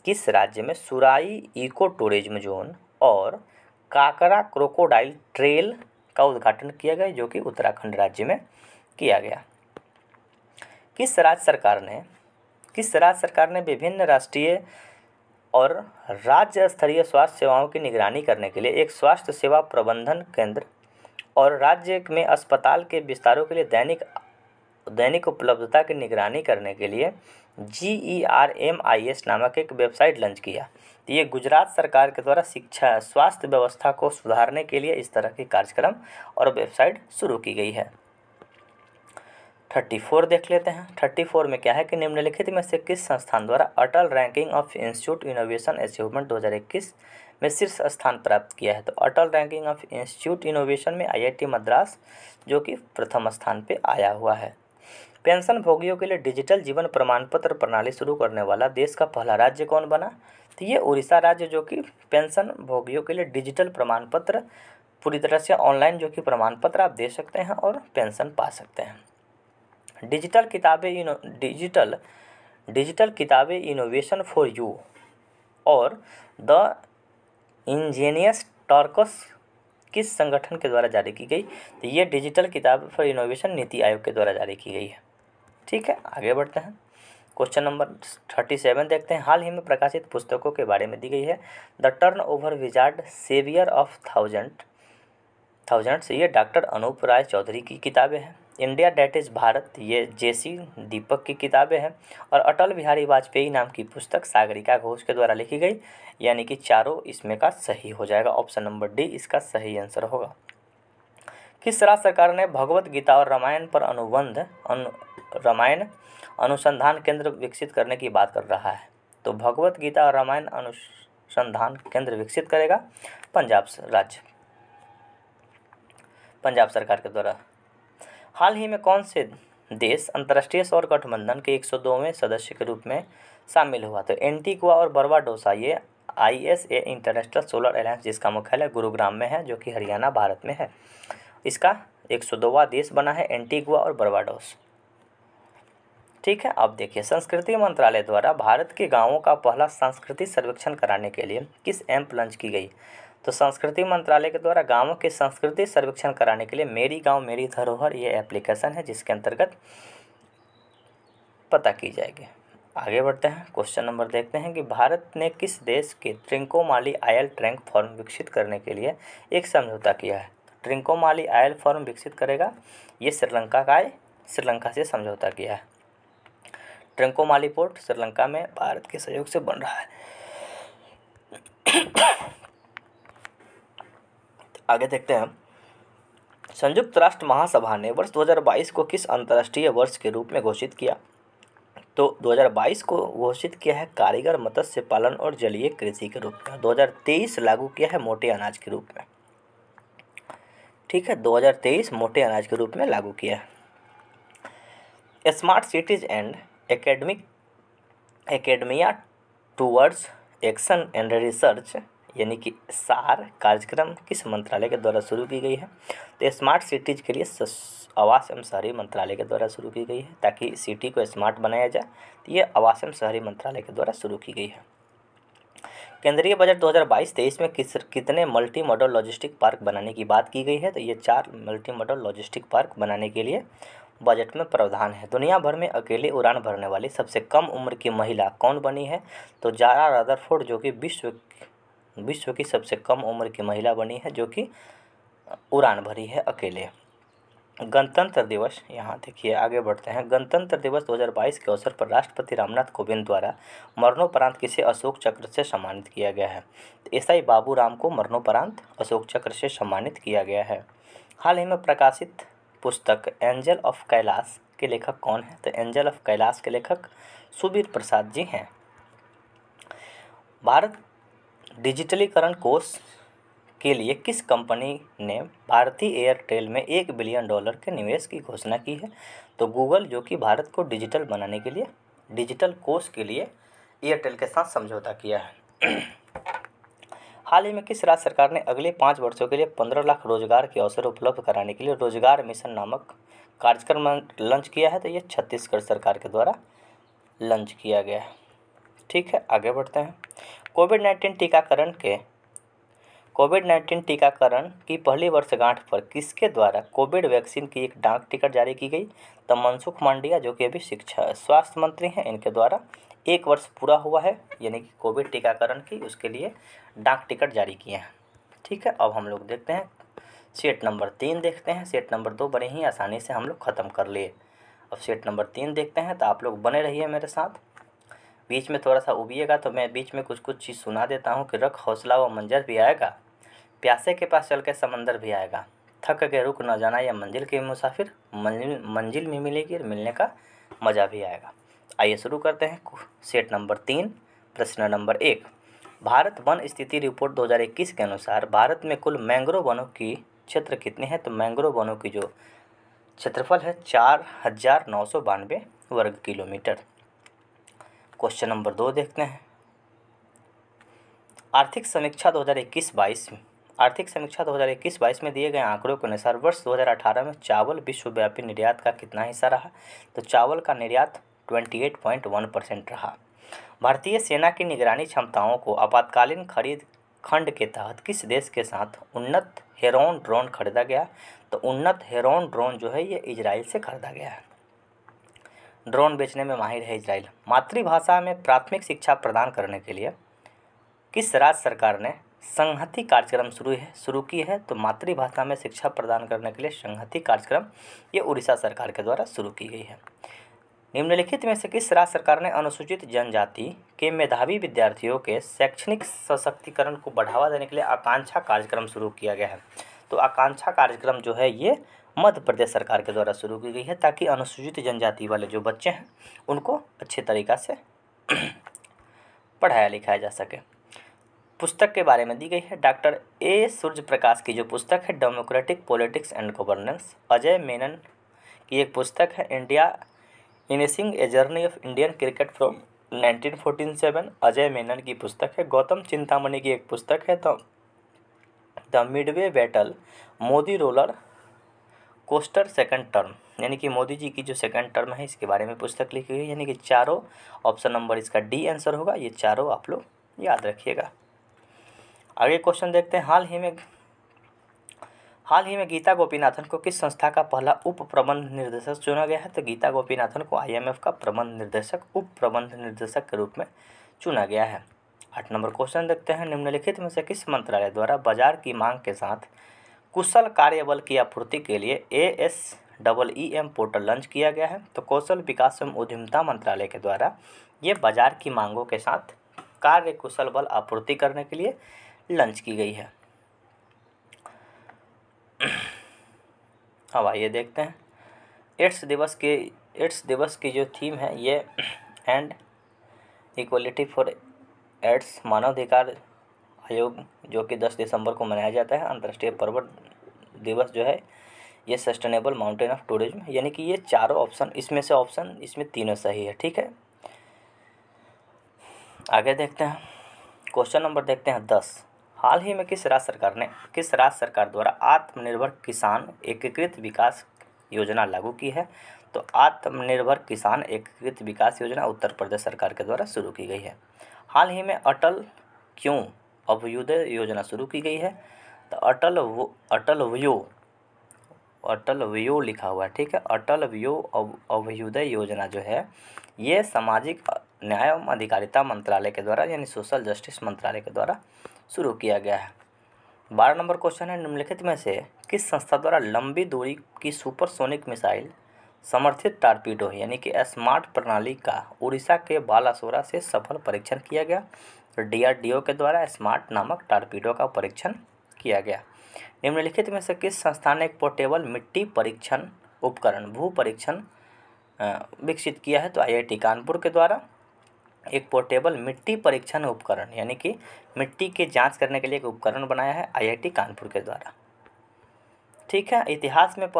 किस राज्य में सुराई इको टूरिज्म जोन और काकरा क्रोकोडाइल ट्रेल का उद्घाटन किया गया, जो कि उत्तराखंड राज्य में किया गया? किस राज्य किस राज्य सरकार ने विभिन्न राष्ट्रीय और राज्य स्तरीय स्वास्थ्य सेवाओं की निगरानी करने के लिए एक स्वास्थ्य सेवा प्रबंधन केंद्र और राज्य में अस्पताल के विस्तारों के लिए दैनिक उपलब्धता की निगरानी करने के लिए GERMIS नामक एक वेबसाइट लॉन्च किया। तो ये गुजरात सरकार के द्वारा शिक्षा स्वास्थ्य व्यवस्था को सुधारने के लिए इस तरह के कार्यक्रम और वेबसाइट शुरू की गई है। 34 देख लेते हैं। 34 में क्या है कि निम्नलिखित में से किस संस्थान द्वारा Atal ranking of institute innovation achievement 2021 में शीर्ष स्थान प्राप्त किया है। तो Atal ranking of institute innovation में IIT मद्रास जो कि प्रथम स्थान पे आया हुआ है। पेंशन भोगियों के लिए डिजिटल जीवन प्रमाण पत्र प्रणाली शुरू करने वाला देश का पहला राज्य कौन बना? तो ये उड़ीसा राज्य जो कि पेंशन भोगियों के लिए डिजिटल प्रमाण पत्र पूरी तरह से ऑनलाइन जो कि प्रमाण पत्र आप दे सकते हैं और पेंशन पा सकते हैं। डिजिटल किताबें इनोवेशन फॉर यू और द इंजीनियस टर्कस किस संगठन के द्वारा जारी की गई? तो ये डिजिटल किताब फॉर इनोवेशन नीति आयोग के द्वारा जारी की गई है। ठीक है, आगे बढ़ते हैं। क्वेश्चन नंबर 37 देखते हैं। हाल ही में प्रकाशित पुस्तकों के बारे में दी गई है। The turn over wizard saviour of thousands ये डॉक्टर अनूप राय चौधरी की किताबें हैं। इंडिया डेट इज़ भारत ये JC दीपक की किताबें हैं। और अटल बिहारी वाजपेयी नाम की पुस्तक सागरिका घोष के द्वारा लिखी गई। यानी कि चारों इसमें का सही हो जाएगा। ऑप्शन नंबर डी इसका सही आंसर होगा। किस राज्य सरकार ने भगवत गीता और रामायण पर रामायण अनुसंधान केंद्र विकसित करने की बात कर रहा है? तो भगवत गीता और रामायण अनुसंधान केंद्र विकसित करेगा पंजाब सरकार के द्वारा। हाल ही में कौन से देश अंतर्राष्ट्रीय सौर गठबंधन के 102वें सदस्य के रूप में शामिल हुआ? तो एंटीगुआ और बर्बाडोसा ये ISA इंटरनेशनल सोलर अलायंस जिसका मुख्यालय गुरुग्राम में है जो कि हरियाणा भारत में है, इसका 102वां देश बना है एंटीगुआ और बर्बाडोस। ठीक है, अब देखिए संस्कृति मंत्रालय द्वारा भारत के गांवों का पहला सांस्कृतिक सर्वेक्षण कराने के लिए किस ऐप लॉन्च की गई? तो संस्कृति मंत्रालय के द्वारा गांवों के सांस्कृतिक सर्वेक्षण कराने के लिए मेरी गांव मेरी धरोहर ये एप्लीकेशन है जिसके अंतर्गत पता की जाएगी। आगे बढ़ते हैं। क्वेश्चन नंबर देखते हैं कि भारत ने किस देश के ट्रिंकोमाली आयल ट्रैंक फॉर्म विकसित करने के लिए एक समझौता किया है? ट्रिंकोमाली आयल फॉर्म विकसित करेगा ये श्रीलंका से समझौता किया है। ट्रिंकोमाली पोर्ट श्रीलंका में भारत के सहयोग से बन रहा है। आगे देखते हैं। संयुक्त राष्ट्र महासभा ने वर्ष 2022 को किस अंतर्राष्ट्रीय वर्ष के रूप में घोषित किया? तो 2022 को घोषित किया है कारीगर मत्स्य पालन और जलीय कृषि के रूप में। 2023 लागू किया है मोटे अनाज के रूप में। ठीक है, 2023 मोटे अनाज के रूप में लागू किया है। Smart cities and academia towards action and research यानी कि SAR कार्यक्रम किस मंत्रालय के द्वारा शुरू की गई है? तो स्मार्ट सिटीज़ के लिए आवास एवं शहरी मंत्रालय के द्वारा शुरू की गई है ताकि सिटी को स्मार्ट बनाया जाए। तो ये आवास एवं शहरी मंत्रालय के द्वारा शुरू की गई है। केंद्रीय बजट 2022-23 में कितने मल्टी मॉडल लॉजिस्टिक पार्क बनाने की बात की गई है? तो ये 4 मल्टी मॉडल लॉजिस्टिक पार्क बनाने के लिए बजट में प्रावधान है। दुनिया भर में अकेले उड़ान भरने वाली सबसे कम उम्र की महिला कौन बनी है? तो जारा रदरफोर्ड जो कि विश्व की सबसे कम उम्र की महिला बनी है जो कि उड़ान भरी है अकेले। गणतंत्र दिवस, यहाँ देखिए आगे बढ़ते हैं। गणतंत्र दिवस 2022 के अवसर पर राष्ट्रपति रामनाथ कोविंद द्वारा मरणोपरांत किसे अशोक चक्र से सम्मानित किया गया है? तो SI बाबूराम को मरणोपरांत अशोक चक्र से सम्मानित किया गया है। हाल ही में प्रकाशित पुस्तक एंजल ऑफ कैलाश के लेखक कौन है? तो एंजल ऑफ कैलाश के लेखक सुबीर प्रसाद जी हैं। भारत डिजिटलीकरण कोष के लिए किस कंपनी ने भारतीय एयरटेल में $1 बिलियन के निवेश की घोषणा की है? तो गूगल जो कि भारत को डिजिटल बनाने के लिए डिजिटल कोष के लिए एयरटेल के साथ समझौता किया है। हाल ही में किस राज्य सरकार ने अगले 5 वर्षों के लिए 15 लाख रोजगार के अवसर उपलब्ध कराने के लिए रोजगार मिशन नामक कार्यक्रम लॉन्च किया है? तो ये छत्तीसगढ़ सरकार के द्वारा लॉन्च किया गया है। ठीक है, आगे बढ़ते हैं। कोविड-19 कोविड-19 टीकाकरण की पहली वर्षगांठ पर किसके द्वारा कोविड वैक्सीन की एक डाक टिकट जारी की गई? तो मनसुख मांडविया, जो कि अभी शिक्षा स्वास्थ्य मंत्री हैं, इनके द्वारा 1 वर्ष पूरा हुआ है यानी कि कोविड टीकाकरण की, उसके लिए डाक टिकट जारी किए हैं। ठीक है, अब हम लोग देखते हैं सेट नंबर 3 देखते हैं। सेट नंबर 2 बड़े ही आसानी से हम लोग ख़त्म कर लिए। अब सेट नंबर 3 देखते हैं, तो आप लोग बने रहिए मेरे साथ। बीच में थोड़ा सा उबिएगा तो मैं बीच में कुछ कुछ चीज़ सुना देता हूँ कि रख हौसला व मंजर भी आएगा, प्यासे के पास चल के समंदर भी आएगा, थक के रुक न जाना या मंजिल के मुसाफिर, मंजिल में मिलेगी और मिलने का मज़ा भी आएगा। आइए शुरू करते हैं। सेट नंबर 3, प्रश्न नंबर 1। भारत वन स्थिति रिपोर्ट 2021 के अनुसार भारत में कुल मैंग्रोव वनों की क्षेत्र कितने हैं? तो मैंग्रोव वनों की जो क्षेत्रफल है 4,992 वर्ग किलोमीटर। क्वेश्चन नंबर 2 देखते हैं। आर्थिक समीक्षा 2021-22 में दिए गए आंकड़ों के अनुसार वर्ष 2018 में चावल विश्वव्यापी निर्यात का कितना हिस्सा रहा? तो चावल का निर्यात 28.1% रहा। भारतीय सेना की निगरानी क्षमताओं को आपातकालीन खरीद खंड के तहत किस देश के साथ उन्नत हेरॉन ड्रोन खरीदा गया? तो उन्नत हेरॉन ड्रोन जो है ये इजराइल से खरीदा गया है। ड्रोन बेचने में माहिर है इजराइल। मातृभाषा में प्राथमिक शिक्षा प्रदान करने के लिए किस राज्य सरकार ने संहति कार्यक्रम शुरू की है? तो मातृभाषा में शिक्षा प्रदान करने के लिए संहति कार्यक्रम ये उड़ीसा सरकार के द्वारा शुरू की गई है। निम्नलिखित में से किस राज्य सरकार ने अनुसूचित जनजाति के मेधावी विद्यार्थियों के शैक्षणिक सशक्तिकरण को बढ़ावा देने के लिए आकांक्षा कार्यक्रम शुरू किया गया है? तो आकांक्षा कार्यक्रम जो है ये मध्य प्रदेश सरकार के द्वारा शुरू की गई है, ताकि अनुसूचित जनजाति वाले जो बच्चे हैं उनको अच्छे तरीक़ा से पढ़ाया लिखाया जा सके। पुस्तक के बारे में दी गई है। डॉक्टर ए सूर्य प्रकाश की जो पुस्तक है democratic politics and governance. Ajay Menon की एक पुस्तक है इंडिया इनिशिंग a journey of Indian cricket from 1947। Ajay Menon की पुस्तक है। गौतम चिंतामणि की एक पुस्तक है the midway battle, Modi roller coaster second term, यानी कि मोदी जी की जो सेकंड टर्म है इसके बारे में पुस्तक लिखी गई है। यानी कि चारों ऑप्शन नंबर इसका डी आंसर होगा। ये चारों आप लोग याद रखिएगा। आगे क्वेश्चन देखते हैं। हाल ही में गीता गोपीनाथन को किस संस्था का पहला उप प्रबंध निर्देशक चुना गया है? तो गीता गोपीनाथन को IMF का प्रबंध निर्देशक, उप प्रबंध निर्देशक के रूप में चुना गया है। 8 नंबर क्वेश्चन देखते हैं। निम्नलिखित में से किस मंत्रालय द्वारा बाजार की मांग के साथ कुशल कार्यबल की आपूर्ति के लिए ASEEM पोर्टल लॉन्च किया गया है? तो कौशल विकास एवं उद्यमिता मंत्रालय के द्वारा ये बाजार की मांगों के साथ कार्य कुशल बल आपूर्ति करने के लिए लॉन्च की गई है। अब आइए देखते हैं एड्स दिवस की जो थीम है ये एंड इक्वलिटी फॉर एड्स, मानवाधिकार आयोग, जो कि 10 दिसंबर को मनाया जाता है। अंतर्राष्ट्रीय पर्वत दिवस जो है ये सस्टेनेबल माउंटेन ऑफ टूरिज्म, यानी कि ये चारों ऑप्शन इसमें तीनों सही है। ठीक है, आगे देखते हैं। क्वेश्चन नंबर देखते हैं 10। हाल ही में किस राज्य सरकार द्वारा आत्मनिर्भर किसान एकीकृत विकास योजना लागू की है? तो आत्मनिर्भर किसान एकीकृत विकास योजना उत्तर प्रदेश सरकार के द्वारा शुरू की गई है। हाल ही में अटल क्यों अभ्युदय योजना शुरू की गई है? तो अटल वयो लिखा हुआ है। ठीक है, अटल वयो अभ्युदय योजना जो है ये सामाजिक न्याय एवं अधिकारिता मंत्रालय के द्वारा यानी सोशल जस्टिस मंत्रालय के द्वारा शुरू किया गया है। 12 नंबर क्वेश्चन है। निम्नलिखित में से किस संस्था द्वारा लंबी दूरी की सुपरसोनिक मिसाइल समर्थित टारपीडो यानी कि स्मार्ट प्रणाली का उड़ीसा के बालासोरा से सफल परीक्षण किया गया? तो DRDO के द्वारा स्मार्ट नामक टारपीडो का परीक्षण किया गया। निम्नलिखित में से किस संस्था ने एक पोर्टेबल मिट्टी परीक्षण उपकरण भू परीक्षण विकसित किया है? तो IIT कानपुर के द्वारा एक पोर्टेबल मिट्टी परीक्षण उपकरण यानी कि मिट्टी के जांच करने के लिए एक उपकरण बनाया है IIT कानपुर के द्वारा। ठीक है, इतिहास में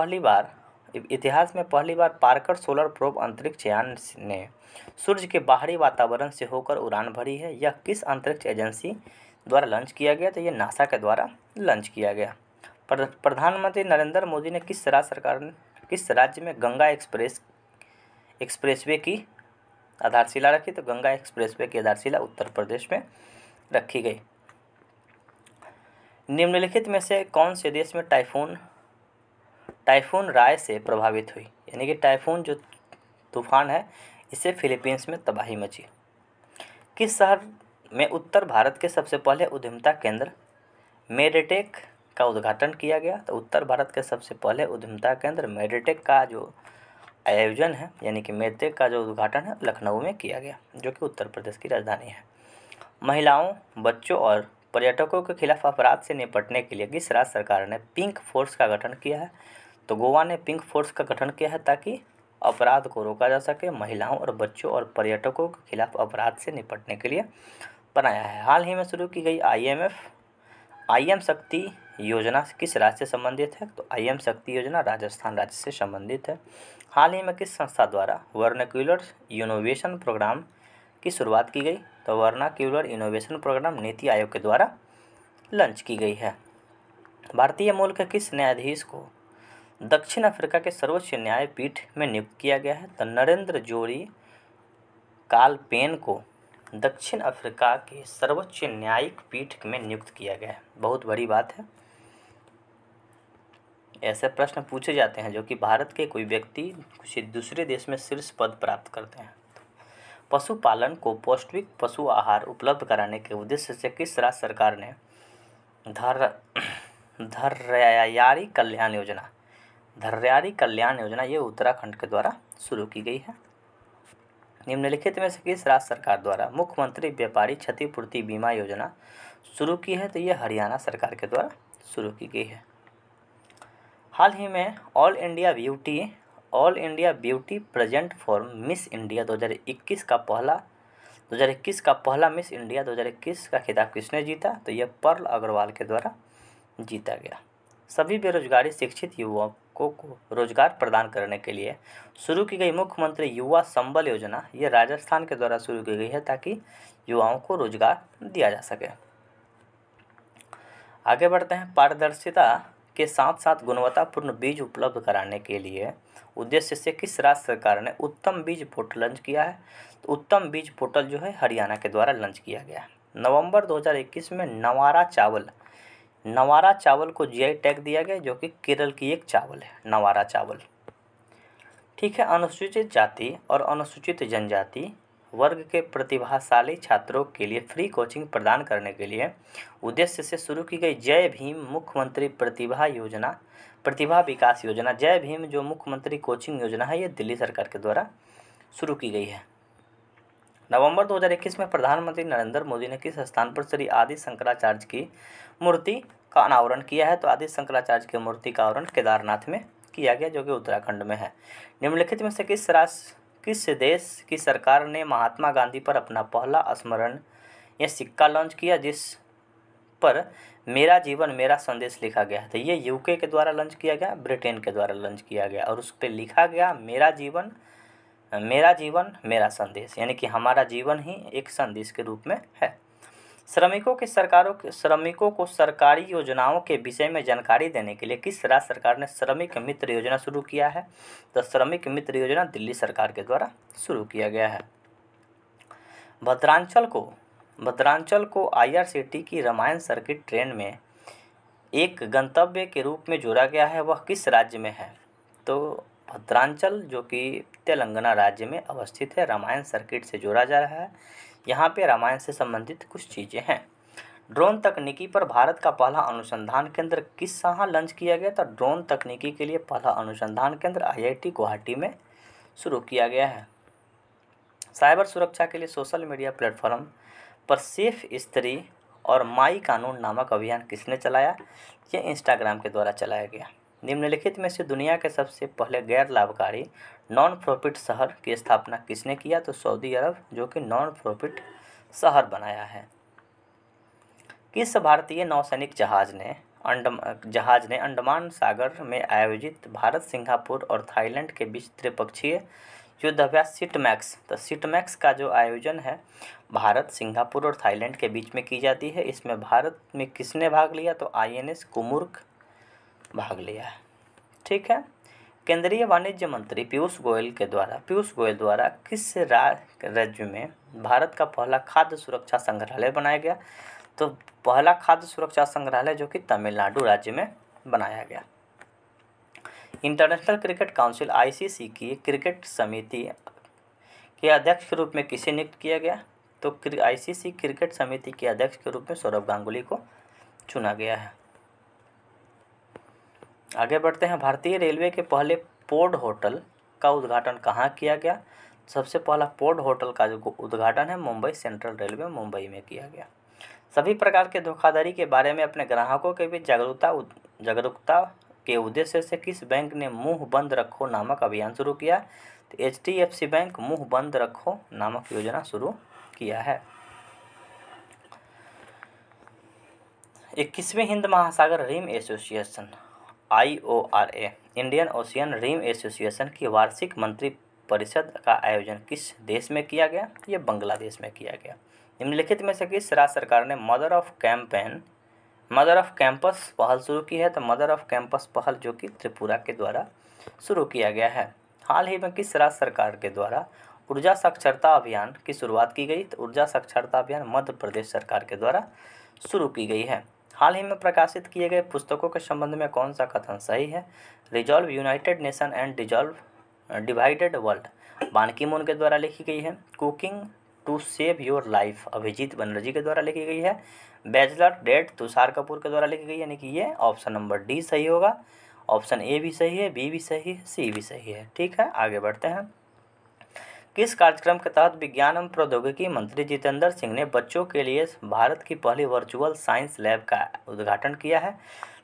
पहली बार पार्कर सोलर प्रोब अंतरिक्ष यान ने सूर्य के बाहरी वातावरण से होकर उड़ान भरी है। यह किस अंतरिक्ष एजेंसी द्वारा लॉन्च किया गया? तो ये नासा के द्वारा लॉन्च किया गया। प्रधानमंत्री नरेंद्र मोदी ने किस राज्य में गंगा एक्सप्रेसवे की आधारशिला रखी? तो गंगा एक्सप्रेसवे की आधारशिला उत्तर प्रदेश में रखी गई। निम्नलिखित में से कौन से देश में टाइफून राय से प्रभावित हुई? यानी कि टाइफून जो तूफान है इससे फिलीपींस में तबाही मची। किस शहर में उत्तर भारत के सबसे पहले उद्यमिता केंद्र मेडटेक का उद्घाटन किया गया? तो उत्तर भारत के सबसे पहले उद्यमिता केंद्र मेडटेक का जो आयोजन है यानी कि मेडटेक का जो उद्घाटन है लखनऊ में किया गया, जो कि उत्तर प्रदेश की राजधानी है। महिलाओं, बच्चों और पर्यटकों के खिलाफ अपराध से निपटने के लिए किस राज्य सरकार ने पिंक फोर्स का गठन किया है? तो गोवा ने पिंक फोर्स का गठन किया है ताकि अपराध को रोका जा सके, महिलाओं और बच्चों और पर्यटकों के खिलाफ अपराध से निपटने के लिए बनाया है। हाल ही में शुरू की गई IM शक्ति योजना किस राज्य से संबंधित है? तो IM शक्ति योजना राजस्थान राज्य से संबंधित है। हाल ही में किस संस्था द्वारा वर्नाक्यूलर इनोवेशन प्रोग्राम की शुरुआत की गई? तो vernacular innovation programme NITI Aayog के द्वारा लॉन्च की गई है। भारतीय मूल के किस न्यायाधीश को दक्षिण अफ्रीका के सर्वोच्च न्यायपीठ में नियुक्त किया गया है? तो नरेंद्र जोरी कालपेन को दक्षिण अफ्रीका के सर्वोच्च न्यायिक पीठ में नियुक्त किया गया है। बहुत बड़ी बात है। ऐसे प्रश्न पूछे जाते हैं जो कि भारत के कोई व्यक्ति किसी दूसरे देश में शीर्ष पद प्राप्त करते हैं। पशुपालन को पौष्टिक पशु आहार उपलब्ध कराने के उद्देश्य से किस राज्य सरकार ने धर्यारी कल्याण योजना ये उत्तराखंड के द्वारा शुरू की गई है। निम्नलिखित में से किस राज्य सरकार द्वारा मुख्यमंत्री व्यापारी क्षतिपूर्ति बीमा योजना शुरू की है? तो ये हरियाणा सरकार के द्वारा शुरू की गई है। हाल ही में all India beauty present for miss India 2021 का पहला मिस इंडिया 2021 का खिताब किसने जीता? तो यह पर्ल अग्रवाल के द्वारा जीता गया। सभी बेरोजगारी शिक्षित युवकों को रोजगार प्रदान करने के लिए शुरू की गई मुख्यमंत्री युवा संबल योजना ये राजस्थान के द्वारा शुरू की गई है ताकि युवाओं को रोजगार दिया जा सके। आगे बढ़ते हैं। पारदर्शिता के साथ साथ गुणवत्तापूर्ण बीज उपलब्ध कराने के लिए उद्देश्य से किस राज्य सरकार ने उत्तम बीज पोर्टल लॉन्च किया है? तो उत्तम बीज पोर्टल जो है हरियाणा के द्वारा लॉन्च किया गया। नवंबर 2021 में नवारा चावल को GI टैग दिया गया, जो कि केरल की एक चावल है, नवारा चावल। ठीक है। अनुसूचित जाति और अनुसूचित जनजाति वर्ग के प्रतिभाशाली छात्रों के लिए फ्री कोचिंग प्रदान करने के लिए उद्देश्य से शुरू की गई जय भीम मुख्यमंत्री प्रतिभा विकास योजना। जय भीम जो मुख्यमंत्री कोचिंग योजना है ये दिल्ली सरकार के द्वारा शुरू की गई है। नवंबर 2021 में प्रधानमंत्री नरेंद्र मोदी ने किस स्थान पर श्री आदि शंकराचार्य की मूर्ति का अनावरण किया है? तो आदि शंकराचार्य की मूर्ति का अनावरण केदारनाथ में किया गया, जो कि उत्तराखंड में है। निम्नलिखित में से किस देश की सरकार ने महात्मा गांधी पर अपना पहला स्मरण या सिक्का लॉन्च किया जिस पर मेरा जीवन मेरा संदेश लिखा गया? तो ये UK के द्वारा लॉन्च किया गया, ब्रिटेन के द्वारा लॉन्च किया गया और उस पर लिखा गया मेरा जीवन मेरा संदेश, यानी कि हमारा जीवन ही एक संदेश के रूप में है। श्रमिकों को सरकारी योजनाओं के विषय में जानकारी देने के लिए किस राज्य सरकार ने श्रमिक मित्र योजना शुरू किया है? तो श्रमिक मित्र योजना दिल्ली सरकार के द्वारा शुरू किया गया है। भद्रांचल को IRCT की रामायण सर्किट ट्रेन में एक गंतव्य के रूप में जोड़ा गया है, वह किस राज्य में है? तो भद्रांचल जो कि तेलंगाना राज्य में अवस्थित है, रामायण सर्किट से जोड़ा जा रहा है। यहाँ पे रामायण से संबंधित कुछ चीज़ें हैं। ड्रोन तकनीकी पर भारत का पहला अनुसंधान केंद्र किस यहाँ लॉन्च किया गया? तो ड्रोन तकनीकी के लिए पहला अनुसंधान केंद्र IIT गुवाहाटी में शुरू किया गया है। साइबर सुरक्षा के लिए सोशल मीडिया प्लेटफॉर्म पर सेफ स्त्री और माई कानून नामक अभियान किसने चलाया? ये इंस्टाग्राम के द्वारा चलाया गया। निम्नलिखित में से दुनिया के सबसे पहले गैर लाभकारी नॉन प्रॉफिट शहर की स्थापना किसने किया? तो सऊदी अरब, जो कि नॉन प्रॉफिट शहर बनाया है। किस भारतीय नौसैनिक जहाज ने अंडमान सागर में आयोजित भारत, सिंगापुर और थाईलैंड के बीच त्रिपक्षीय युद्धाभ्यास सिटमैक्स, तो सिटमैक्स का जो आयोजन है भारत, सिंगापुर और थाईलैंड के बीच में की जाती है। इसमें भारत में किसने भाग लिया? तो INS कुमुर्क भाग लिया है। ठीक है। केंद्रीय वाणिज्य मंत्री पीयूष गोयल द्वारा किस राज्य में भारत का पहला खाद्य सुरक्षा संग्रहालय बनाया गया? तो पहला खाद्य सुरक्षा संग्रहालय जो कि तमिलनाडु राज्य में बनाया गया। इंटरनेशनल क्रिकेट काउंसिल आईसीसी की क्रिकेट समिति के अध्यक्ष के रूप में किसे नियुक्त किया गया? तो आईसीसी क्रिकेट समिति के अध्यक्ष के रूप में सौरव गांगुली को चुना गया है। आगे बढ़ते हैं। भारतीय रेलवे के पहले पोर्ट होटल का उद्घाटन कहाँ किया गया? सबसे पहला पोर्ट होटल का जो उद्घाटन है मुंबई सेंट्रल रेलवे मुंबई में किया गया। सभी प्रकार के धोखाधड़ी के बारे में अपने ग्राहकों के बीच जागरूकता के उद्देश्य से किस बैंक ने मुंह बंद रखो नामक अभियान शुरू किया? तो HDFC बैंक मुंह बंद रखो नामक योजना शुरू किया है। 21वीं हिंद महासागर rim association IORA Indian ocean rim association की वार्षिक मंत्री परिषद का आयोजन किस देश में किया गया? ये बांग्लादेश में किया गया। निम्नलिखित में से किस राज्य सरकार ने मदर ऑफ कैंपस पहल शुरू की है? तो मदर ऑफ कैंपस पहल जो कि त्रिपुरा के द्वारा शुरू किया गया है। हाल ही में किस राज्य सरकार के द्वारा ऊर्जा साक्षरता अभियान की शुरुआत की गई? तो ऊर्जा साक्षरता अभियान मध्य प्रदेश सरकार के द्वारा शुरू की गई है। हाल ही में प्रकाशित किए गए पुस्तकों के संबंध में कौन सा कथन सही है? Resolve united nation and divided world Ban Ki Moon के द्वारा लिखी गई है। Cooking to save your life Abhijit Banerjee के द्वारा लिखी गई है। बैचलर डेट तुषार कपूर के द्वारा लिखी गई है। यानी कि ये ऑप्शन नंबर डी सही होगा। ऑप्शन ए भी सही है, बी भी सही है, सी भी सही है। ठीक है, आगे बढ़ते हैं। किस कार्यक्रम के तहत विज्ञान एवं प्रौद्योगिकी मंत्री जितेंद्र सिंह ने बच्चों के लिए भारत की पहली वर्चुअल साइंस लैब का उद्घाटन किया है?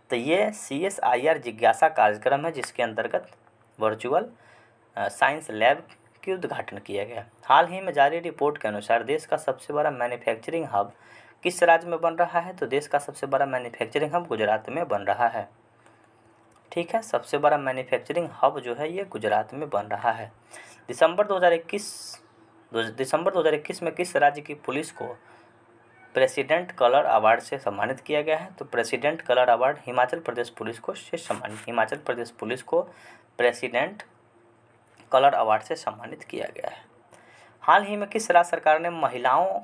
तो ये CSIR जिज्ञासा कार्यक्रम है जिसके अंतर्गत वर्चुअल साइंस लैब की उद्घाटन किया गया। हाल ही में जारी रिपोर्ट के अनुसार देश का सबसे बड़ा मैन्युफैक्चरिंग हब किस राज्य में बन रहा है? तो देश का सबसे बड़ा मैन्युफैक्चरिंग हब गुजरात में बन रहा है। ठीक है, सबसे बड़ा मैन्युफैक्चरिंग हब जो है ये गुजरात में बन रहा है। दिसंबर 2021 में किस राज्य की पुलिस को प्रेसिडेंट कलर अवार्ड से सम्मानित किया गया है? तो president colour award Himachal Pradesh police को प्रेसिडेंट कलर अवार्ड से सम्मानित किया गया है। हाल ही में किस राज्य सरकार ने महिलाओं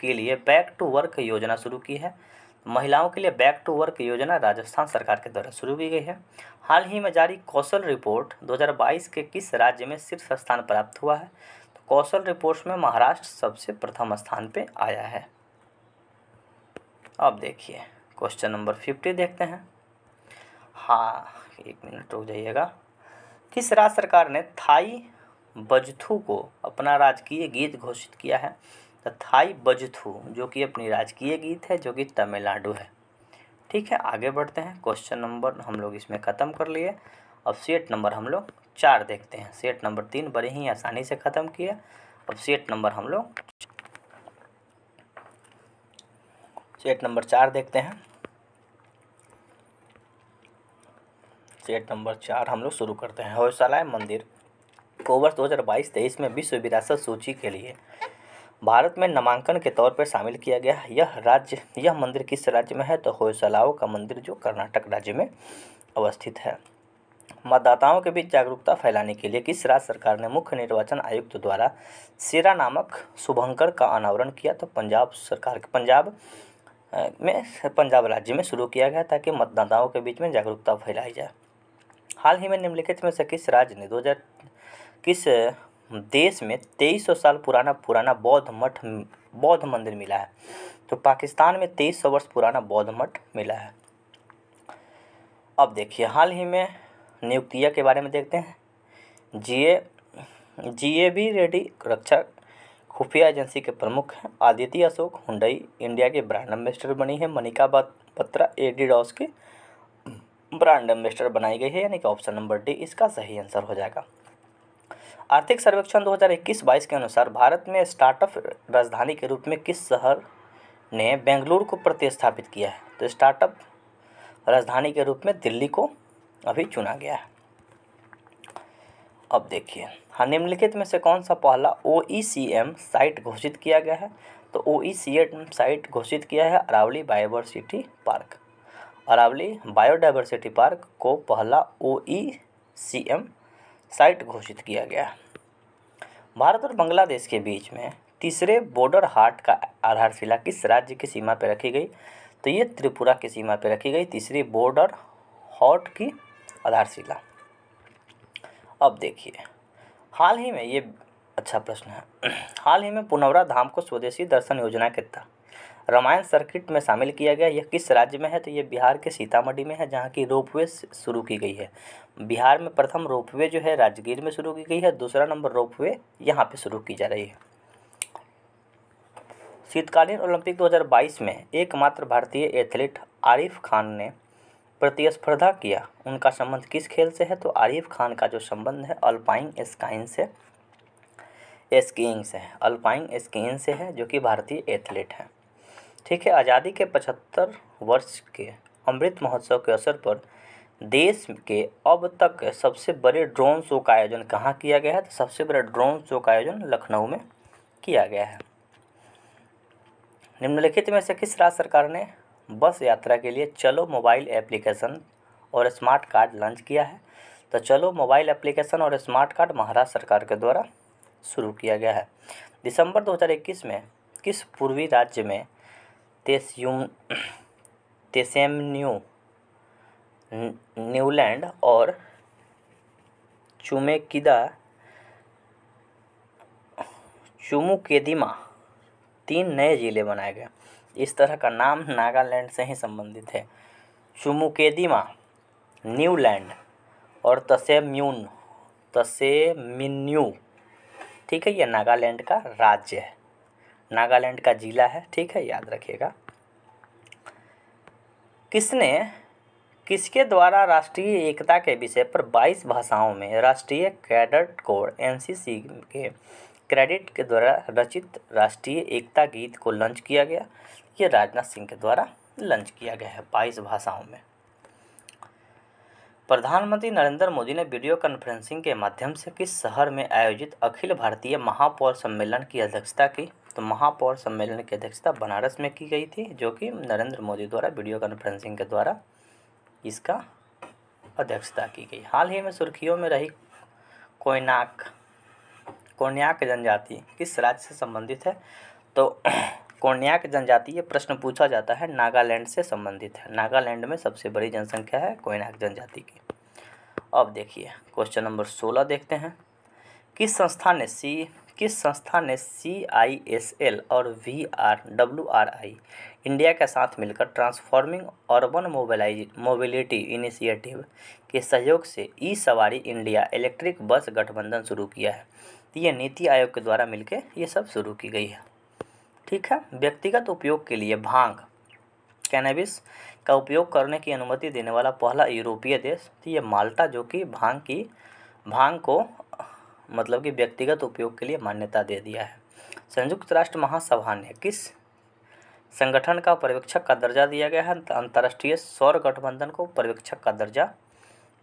के लिए बैक टू वर्क योजना शुरू की है? महिलाओं के लिए बैक टू वर्क योजना राजस्थान सरकार के द्वारा शुरू की गई है। हाल ही में जारी कौशल रिपोर्ट 2022 के किस राज्य में शीर्ष स्थान प्राप्त हुआ है? तो कौशल रिपोर्ट में महाराष्ट्र सबसे प्रथम स्थान पे आया है। अब देखिए क्वेश्चन नंबर 50 देखते हैं। हाँ, एक मिनट रुक जाइएगा। किस राज्य सरकार ने थाई बजथू को अपना राजकीय गीत घोषित किया है? तो थाई बजथू जो कि अपनी राजकीय गीत है जो कि तमिलनाडु है। ठीक है, आगे बढ़ते हैं। क्वेश्चन नंबर हम लोग इसमें ख़त्म कर लिए। अब सेट नंबर हम लोग 4 देखते हैं। सेट नंबर 3 बड़े ही आसानी से ख़त्म किए। अब सेट नंबर 4 देखते हैं। सेट नंबर 4 हम लोग शुरू करते हैं। होयसाला मंदिर को वर्ष 2022-23 में विश्व विरासत सूची के लिए भारत में नामांकन के तौर पर शामिल किया गया। यह मंदिर किस राज्य में है? तो होयसलाओं का मंदिर जो कर्नाटक राज्य में अवस्थित है। मतदाताओं के बीच जागरूकता फैलाने के लिए किस राज्य सरकार ने मुख्य निर्वाचन आयुक्त द्वारा सेरा नामक शुभंकर का अनावरण किया? तो पंजाब राज्य में शुरू किया गया ताकि मतदाताओं के बीच में जागरूकता फैलाई जाए। हाल ही में निम्नलिखित में से किस राज्य ने किस देश में 2300 साल पुराना बौद्ध मंदिर मिला है? तो पाकिस्तान में 2300 वर्ष पुराना बौद्ध मठ मिला है। अब देखिए हाल ही में नियुक्तियां के बारे में देखते हैं। GAB रेड्डी रक्षा खुफिया एजेंसी के प्रमुख हैं। आदित्य अशोक हुंडई इंडिया के ब्रांड एम्बेसडर बनी है। मनिका बत्रा एडिडास की ब्रांड एम्बेसडर बनाई गई है। यानी कि ऑप्शन नंबर डी इसका सही आंसर हो जाएगा। आर्थिक सर्वेक्षण 2021-22 के अनुसार भारत में स्टार्टअप राजधानी के रूप में किस शहर ने बेंगलुरु को प्रतिस्थापित किया है? तो स्टार्टअप राजधानी के रूप में दिल्ली को अभी चुना गया है। अब देखिए हाँ, निम्नलिखित में से कौन सा पहला OECM साइट घोषित किया गया है? तो OECM साइट घोषित किया है Aravalli biodiversity park. Aravalli biodiversity park को पहला OECM साइट घोषित किया गया। भारत और बांग्लादेश के बीच में तीसरे बॉर्डर हाट का आधारशिला किस राज्य की सीमा पर रखी गई? तो ये त्रिपुरा की सीमा पर रखी गई तीसरी बॉर्डर हाट की आधारशिला। अब देखिए, हाल ही में ये अच्छा प्रश्न है। हाल ही में पुनौरा धाम को स्वदेशी दर्शन योजना के तहत रामायण सर्किट में शामिल किया गया। यह किस राज्य में है? तो ये बिहार के सीतामढ़ी में है, जहाँ की रोपवे शुरू की गई है। बिहार में प्रथम रोपवे जो है राजगीर में शुरू की गई है, दूसरा नंबर रोपवे यहाँ पे शुरू की जा रही है। शीतकालीन ओलंपिक 2022 में एकमात्र भारतीय एथलीट आरिफ खान ने प्रतिस्पर्धा किया, उनका संबंध किस खेल से है? तो आरिफ खान का जो संबंध है अल्पाइन स्कीइंग से है, अल्पाइन स्कीइंग से है, जो कि भारतीय एथलीट हैं। ठीक है। आज़ादी के 75 वर्ष के अमृत महोत्सव के अवसर पर देश के अब तक सबसे बड़े ड्रोन शो का आयोजन कहाँ किया गया है? तो सबसे बड़ा ड्रोन शो का आयोजन लखनऊ में किया गया है। निम्नलिखित में से किस राज्य सरकार ने बस यात्रा के लिए चलो मोबाइल एप्लीकेशन और स्मार्ट कार्ड लॉन्च किया है? तो चलो मोबाइल एप्लीकेशन और स्मार्ट कार्ड महाराष्ट्र सरकार के द्वारा शुरू किया गया है। दिसंबर 2021 में किस पूर्वी राज्य में तेसेमन्यू, न्यूलैंड और चुमुकेदिमा 3 नए जिले बनाए गए? इस तरह का नाम नागालैंड से ही संबंधित है। चुमुकेदिमा, न्यूलैंड और तसेमिन्यू। ठीक है, यह नागालैंड का राज्य है, नागालैंड का जिला है। ठीक है, याद रखिएगा। किसके द्वारा राष्ट्रीय एकता के विषय पर 22 भाषाओं में राष्ट्रीय कैडेट कोर एनसीसी के क्रेडिट के द्वारा रचित राष्ट्रीय एकता गीत को लॉन्च किया गया? ये राजनाथ सिंह के द्वारा लॉन्च किया गया है 22 भाषाओं में। प्रधानमंत्री नरेंद्र मोदी ने वीडियो कॉन्फ्रेंसिंग के माध्यम से किस शहर में आयोजित अखिल भारतीय महापौर सम्मेलन की अध्यक्षता की? तो महापौर सम्मेलन की अध्यक्षता बनारस में की गई थी, जो कि नरेंद्र मोदी द्वारा वीडियो कॉन्फ्रेंसिंग के द्वारा इसका अध्यक्षता की गई। हाल ही में सुर्खियों में रही कोन्याक जनजाति किस राज्य से संबंधित है? तो कोन्याक जनजाति, ये प्रश्न पूछा जाता है, नागालैंड से संबंधित है। नागालैंड में सबसे बड़ी जनसंख्या है कोन्याक जनजाति की। अब देखिए क्वेश्चन नंबर 16 देखते हैं। किस संस्था ने CISL और VRWRI इंडिया के साथ मिलकर ट्रांसफॉर्मिंग अर्बन मोबिलिटी इनिशिएटिव के सहयोग से ई सवारी इंडिया इलेक्ट्रिक बस गठबंधन शुरू किया है? ये नीति आयोग के द्वारा मिलकर ये सब शुरू की गई है। ठीक है। व्यक्तिगत उपयोग के लिए भांग कैनबिस का उपयोग करने की अनुमति देने वाला पहला यूरोपीय देश? तो ये माल्टा, जो कि भांग को मतलब कि व्यक्तिगत उपयोग के लिए मान्यता दे दिया है। संयुक्त राष्ट्र महासभा ने किस संगठन का पर्यवेक्षक का दर्जा दिया गया है? अंतर्राष्ट्रीय सौर गठबंधन को पर्यवेक्षक का दर्जा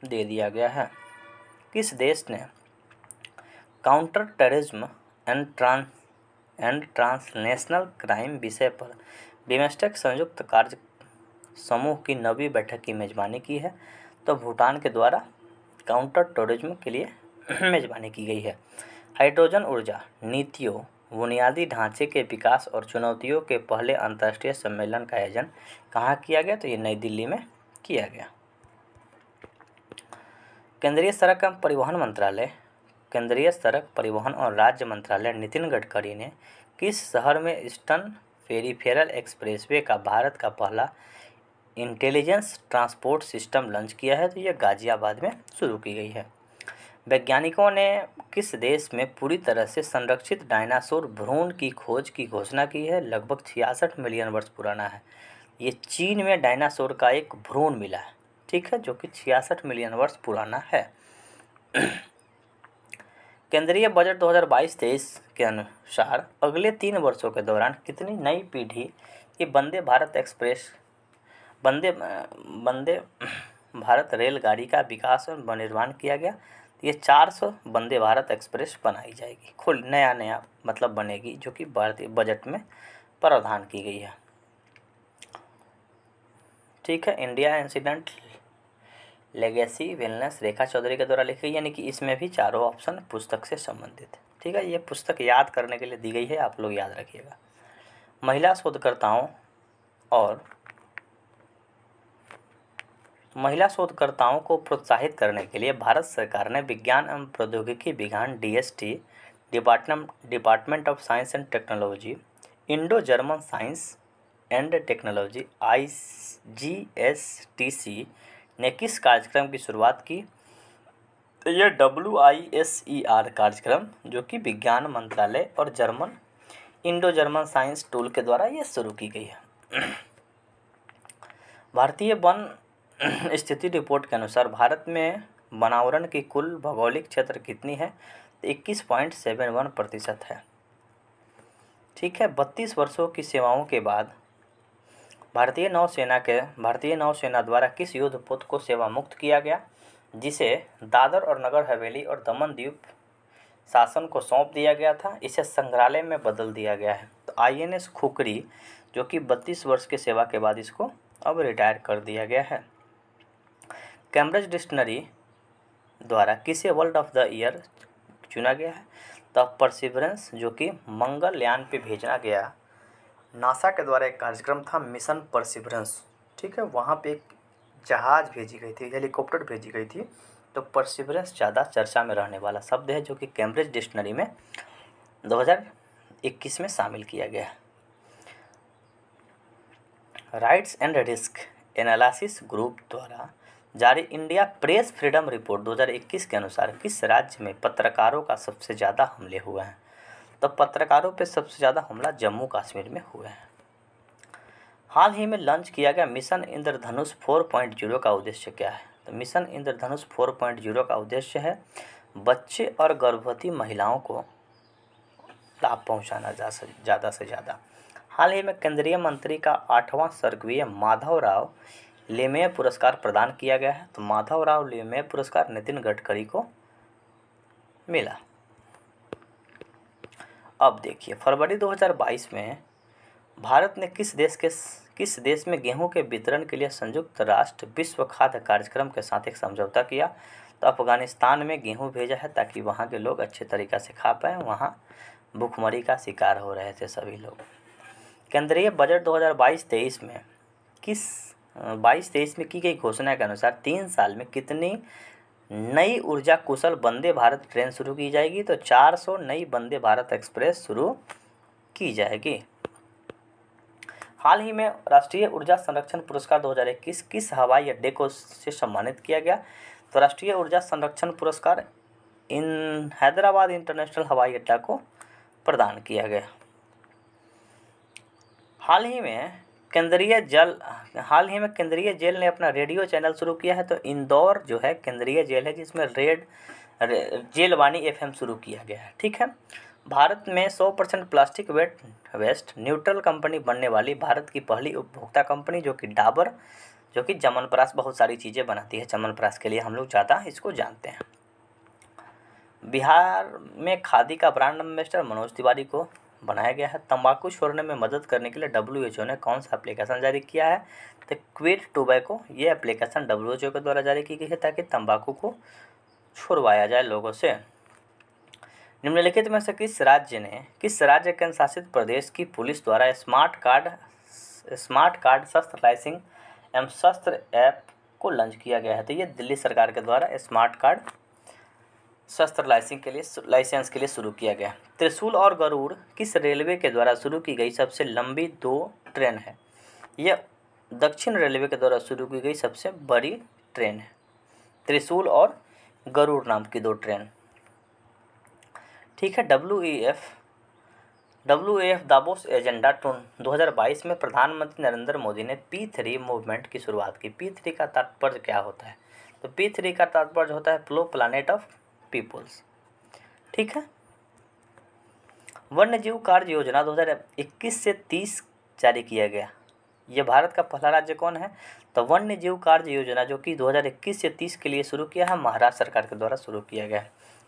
दे दिया गया है। किस देश ने counter terrorism and transnational crime विषय पर बिमस्टेक संयुक्त कार्य समूह की 9वीं बैठक की मेजबानी की है? तो भूटान के द्वारा काउंटर टेररिज्म के लिए मेजबानी की गई है। हाइड्रोजन ऊर्जा नीतियों, बुनियादी ढांचे के विकास और चुनौतियों के पहले अंतर्राष्ट्रीय सम्मेलन का आयोजन कहाँ किया गया? तो ये नई दिल्ली में किया गया। केंद्रीय सड़क परिवहन और राज्य मंत्रालय नितिन गडकरी ने किस शहर में ईस्टर्न पेरिफेरल एक्सप्रेसवे का भारत का पहला इंटेलिजेंस ट्रांसपोर्ट सिस्टम लॉन्च किया है? तो यह गाजियाबाद में शुरू की गई है। वैज्ञानिकों ने किस देश में पूरी तरह से संरक्षित डायनासोर भ्रूण की खोज की घोषणा की है? लगभग 66 मिलियन वर्ष पुराना है। ये चीन में डायनासोर का एक भ्रूण मिला है। ठीक है, जो कि 66 मिलियन वर्ष पुराना है। केंद्रीय बजट 2022-23 के अनुसार अगले 3 वर्षों के दौरान कितनी नई पीढ़ी की वंदे भारत रेलगाड़ी का विकास और निर्माण किया गया? ये 400 वंदे भारत एक्सप्रेस बनाई जाएगी, नया मतलब बनेगी, जो कि भारतीय बजट में प्रावधान की गई है। ठीक है। इंडिया इंसिडेंट लेगेसी वेलनेस रेखा चौधरी के द्वारा लिखी गई, यानी कि इसमें भी चारों ऑप्शन पुस्तक से संबंधित है। ठीक है, ये पुस्तक याद करने के लिए दी गई है, आप लोग याद रखिएगा। महिला शोधकर्ताओं को प्रोत्साहित करने के लिए भारत सरकार ने विज्ञान एवं प्रौद्योगिकी विज्ञान DST department of science and technology, Indo German science and technology IGSTC ने किस कार्यक्रम की शुरुआत की? तो यह WISER कार्यक्रम, जो कि विज्ञान मंत्रालय और इंडो जर्मन साइंस टूल के द्वारा ये शुरू की गई है। भारतीय वन स्थिति रिपोर्ट के अनुसार भारत में वनावरण की कुल भौगोलिक क्षेत्र कितनी है? 21.71% है। ठीक है, 32 वर्षों की सेवाओं के बाद भारतीय नौसेना द्वारा किस युद्धपोत को सेवा मुक्त किया गया, जिसे दादर और नगर हवेली और दमन द्वीप शासन को सौंप दिया गया था? इसे संग्रहालय में बदल दिया गया है। तो INS खुखरी, जो कि 32 वर्ष की सेवा के बाद इसको अब रिटायर कर दिया गया है। कैम्ब्रिज डिक्शनरी द्वारा किसे वर्ल्ड ऑफ द ईयर चुना गया है? द परसिवरेंस, जो कि मंगलयान पे भेजना गया नासा के द्वारा एक कार्यक्रम था, मिशन परसिवरेंस। ठीक है, वहाँ पे एक जहाज़ भेजी गई थी, हेलीकॉप्टर भेजी गई थी। तो परसिवरेंस ज़्यादा चर्चा में रहने वाला शब्द है, जो कि कैम्ब्रिज डिक्शनरी में 2021 में शामिल किया गया है। Rights and risk analysis group द्वारा जारी इंडिया प्रेस फ्रीडम रिपोर्ट 2021 के अनुसार किस राज्य में पत्रकारों का सबसे ज़्यादा हमले हुए हैं? तो पत्रकारों पे सबसे ज़्यादा हमला जम्मू कश्मीर में हुए हैं। हाल ही में लॉन्च किया गया मिशन इंद्रधनुष 4.0 का उद्देश्य क्या है? तो मिशन इंद्रधनुष 4.0 का उद्देश्य है बच्चे और गर्भवती महिलाओं को लाभ पहुंचाना ज़्यादा से ज़्यादा। हाल ही में केंद्रीय मंत्री का 8वां स्वर्गीय माधवराव लेमेय पुरस्कार प्रदान किया गया है। तो माधवराव लेमेय पुरस्कार नितिन गडकरी को मिला। अब देखिए, फरवरी 2022 में भारत ने किस देश में गेहूं के वितरण के लिए संयुक्त राष्ट्र विश्व खाद्य कार्यक्रम के साथ एक समझौता किया? तो अफगानिस्तान में गेहूं भेजा है, ताकि वहां के लोग अच्छे तरीक़ा से खा पाएँ। वहां भूखमरी का शिकार हो रहे थे सभी लोग। केंद्रीय बजट 2022-23 में 22-23 में की गई घोषणा के अनुसार 3 साल में कितनी नई ऊर्जा कुशल वंदे भारत ट्रेन शुरू की जाएगी? तो 400 नई वंदे भारत एक्सप्रेस शुरू की जाएगी। हाल ही में राष्ट्रीय ऊर्जा संरक्षण पुरस्कार 2021 किस हवाई अड्डे को से सम्मानित किया गया? तो राष्ट्रीय ऊर्जा संरक्षण पुरस्कार हैदराबाद इंटरनेशनल हवाई अड्डा को प्रदान किया गया। हाल ही में केंद्रीय जेल ने अपना रेडियो चैनल शुरू किया है। तो इंदौर जो है केंद्रीय जेल है, जिसमें जेलवानी FM शुरू किया गया है। ठीक है, भारत में 100% प्लास्टिक वेस्ट न्यूट्रल कंपनी बनने वाली भारत की पहली उपभोक्ता कंपनी, जो कि डाबर, जो कि च्यवनप्राश बहुत सारी चीज़ें बनाती है। च्यवनप्राश के लिए हम लोग ज़्यादा इसको जानते हैं। बिहार में खादी का ब्रांड एम्बेसडर मनोज तिवारी को बनाया गया है। तंबाकू छोड़ने में मदद करने के लिए WHO ने कौन सा एप्लीकेशन जारी किया है? तो क्विट टोबैको, ये एप्लीकेशन WHO के द्वारा जारी की गई है, ताकि तंबाकू को छुड़वाया जाए लोगों से। निम्नलिखित में से किस राज्य केंद्र शासित प्रदेश की पुलिस द्वारा स्मार्ट कार्ड शस्त्र लाइसेंसिंग एवं शस्त्र ऐप को लॉन्च किया गया है? तो ये दिल्ली सरकार के द्वारा स्मार्ट कार्ड शस्त्र लाइसेंस के लिए शुरू किया गया। त्रिशूल और गरुड़ किस रेलवे के द्वारा शुरू की गई सबसे लंबी 2 ट्रेन है? यह दक्षिण रेलवे के द्वारा शुरू की गई सबसे बड़ी ट्रेन है, त्रिशूल और गरुड़ नाम की 2 ट्रेन। ठीक है, WEF दावोस एजेंडा 2022 में प्रधानमंत्री नरेंद्र मोदी ने P3 मूवमेंट की शुरुआत की। P3 का तात्पर्य क्या होता है? तो P3 का तात्पर्य होता है प्लानेट ऑफ पीपुल्स। ठीक है, वन्यजीव कार्य योजना 2021 से 30 जारी किया गया। यह भारत का पहला राज्य कौन है? तो वन्यजीव कार्य योजना, जो कि 2021 से 30 के लिए शुरू किया है, महाराष्ट्र सरकार के द्वारा शुरू किया गया।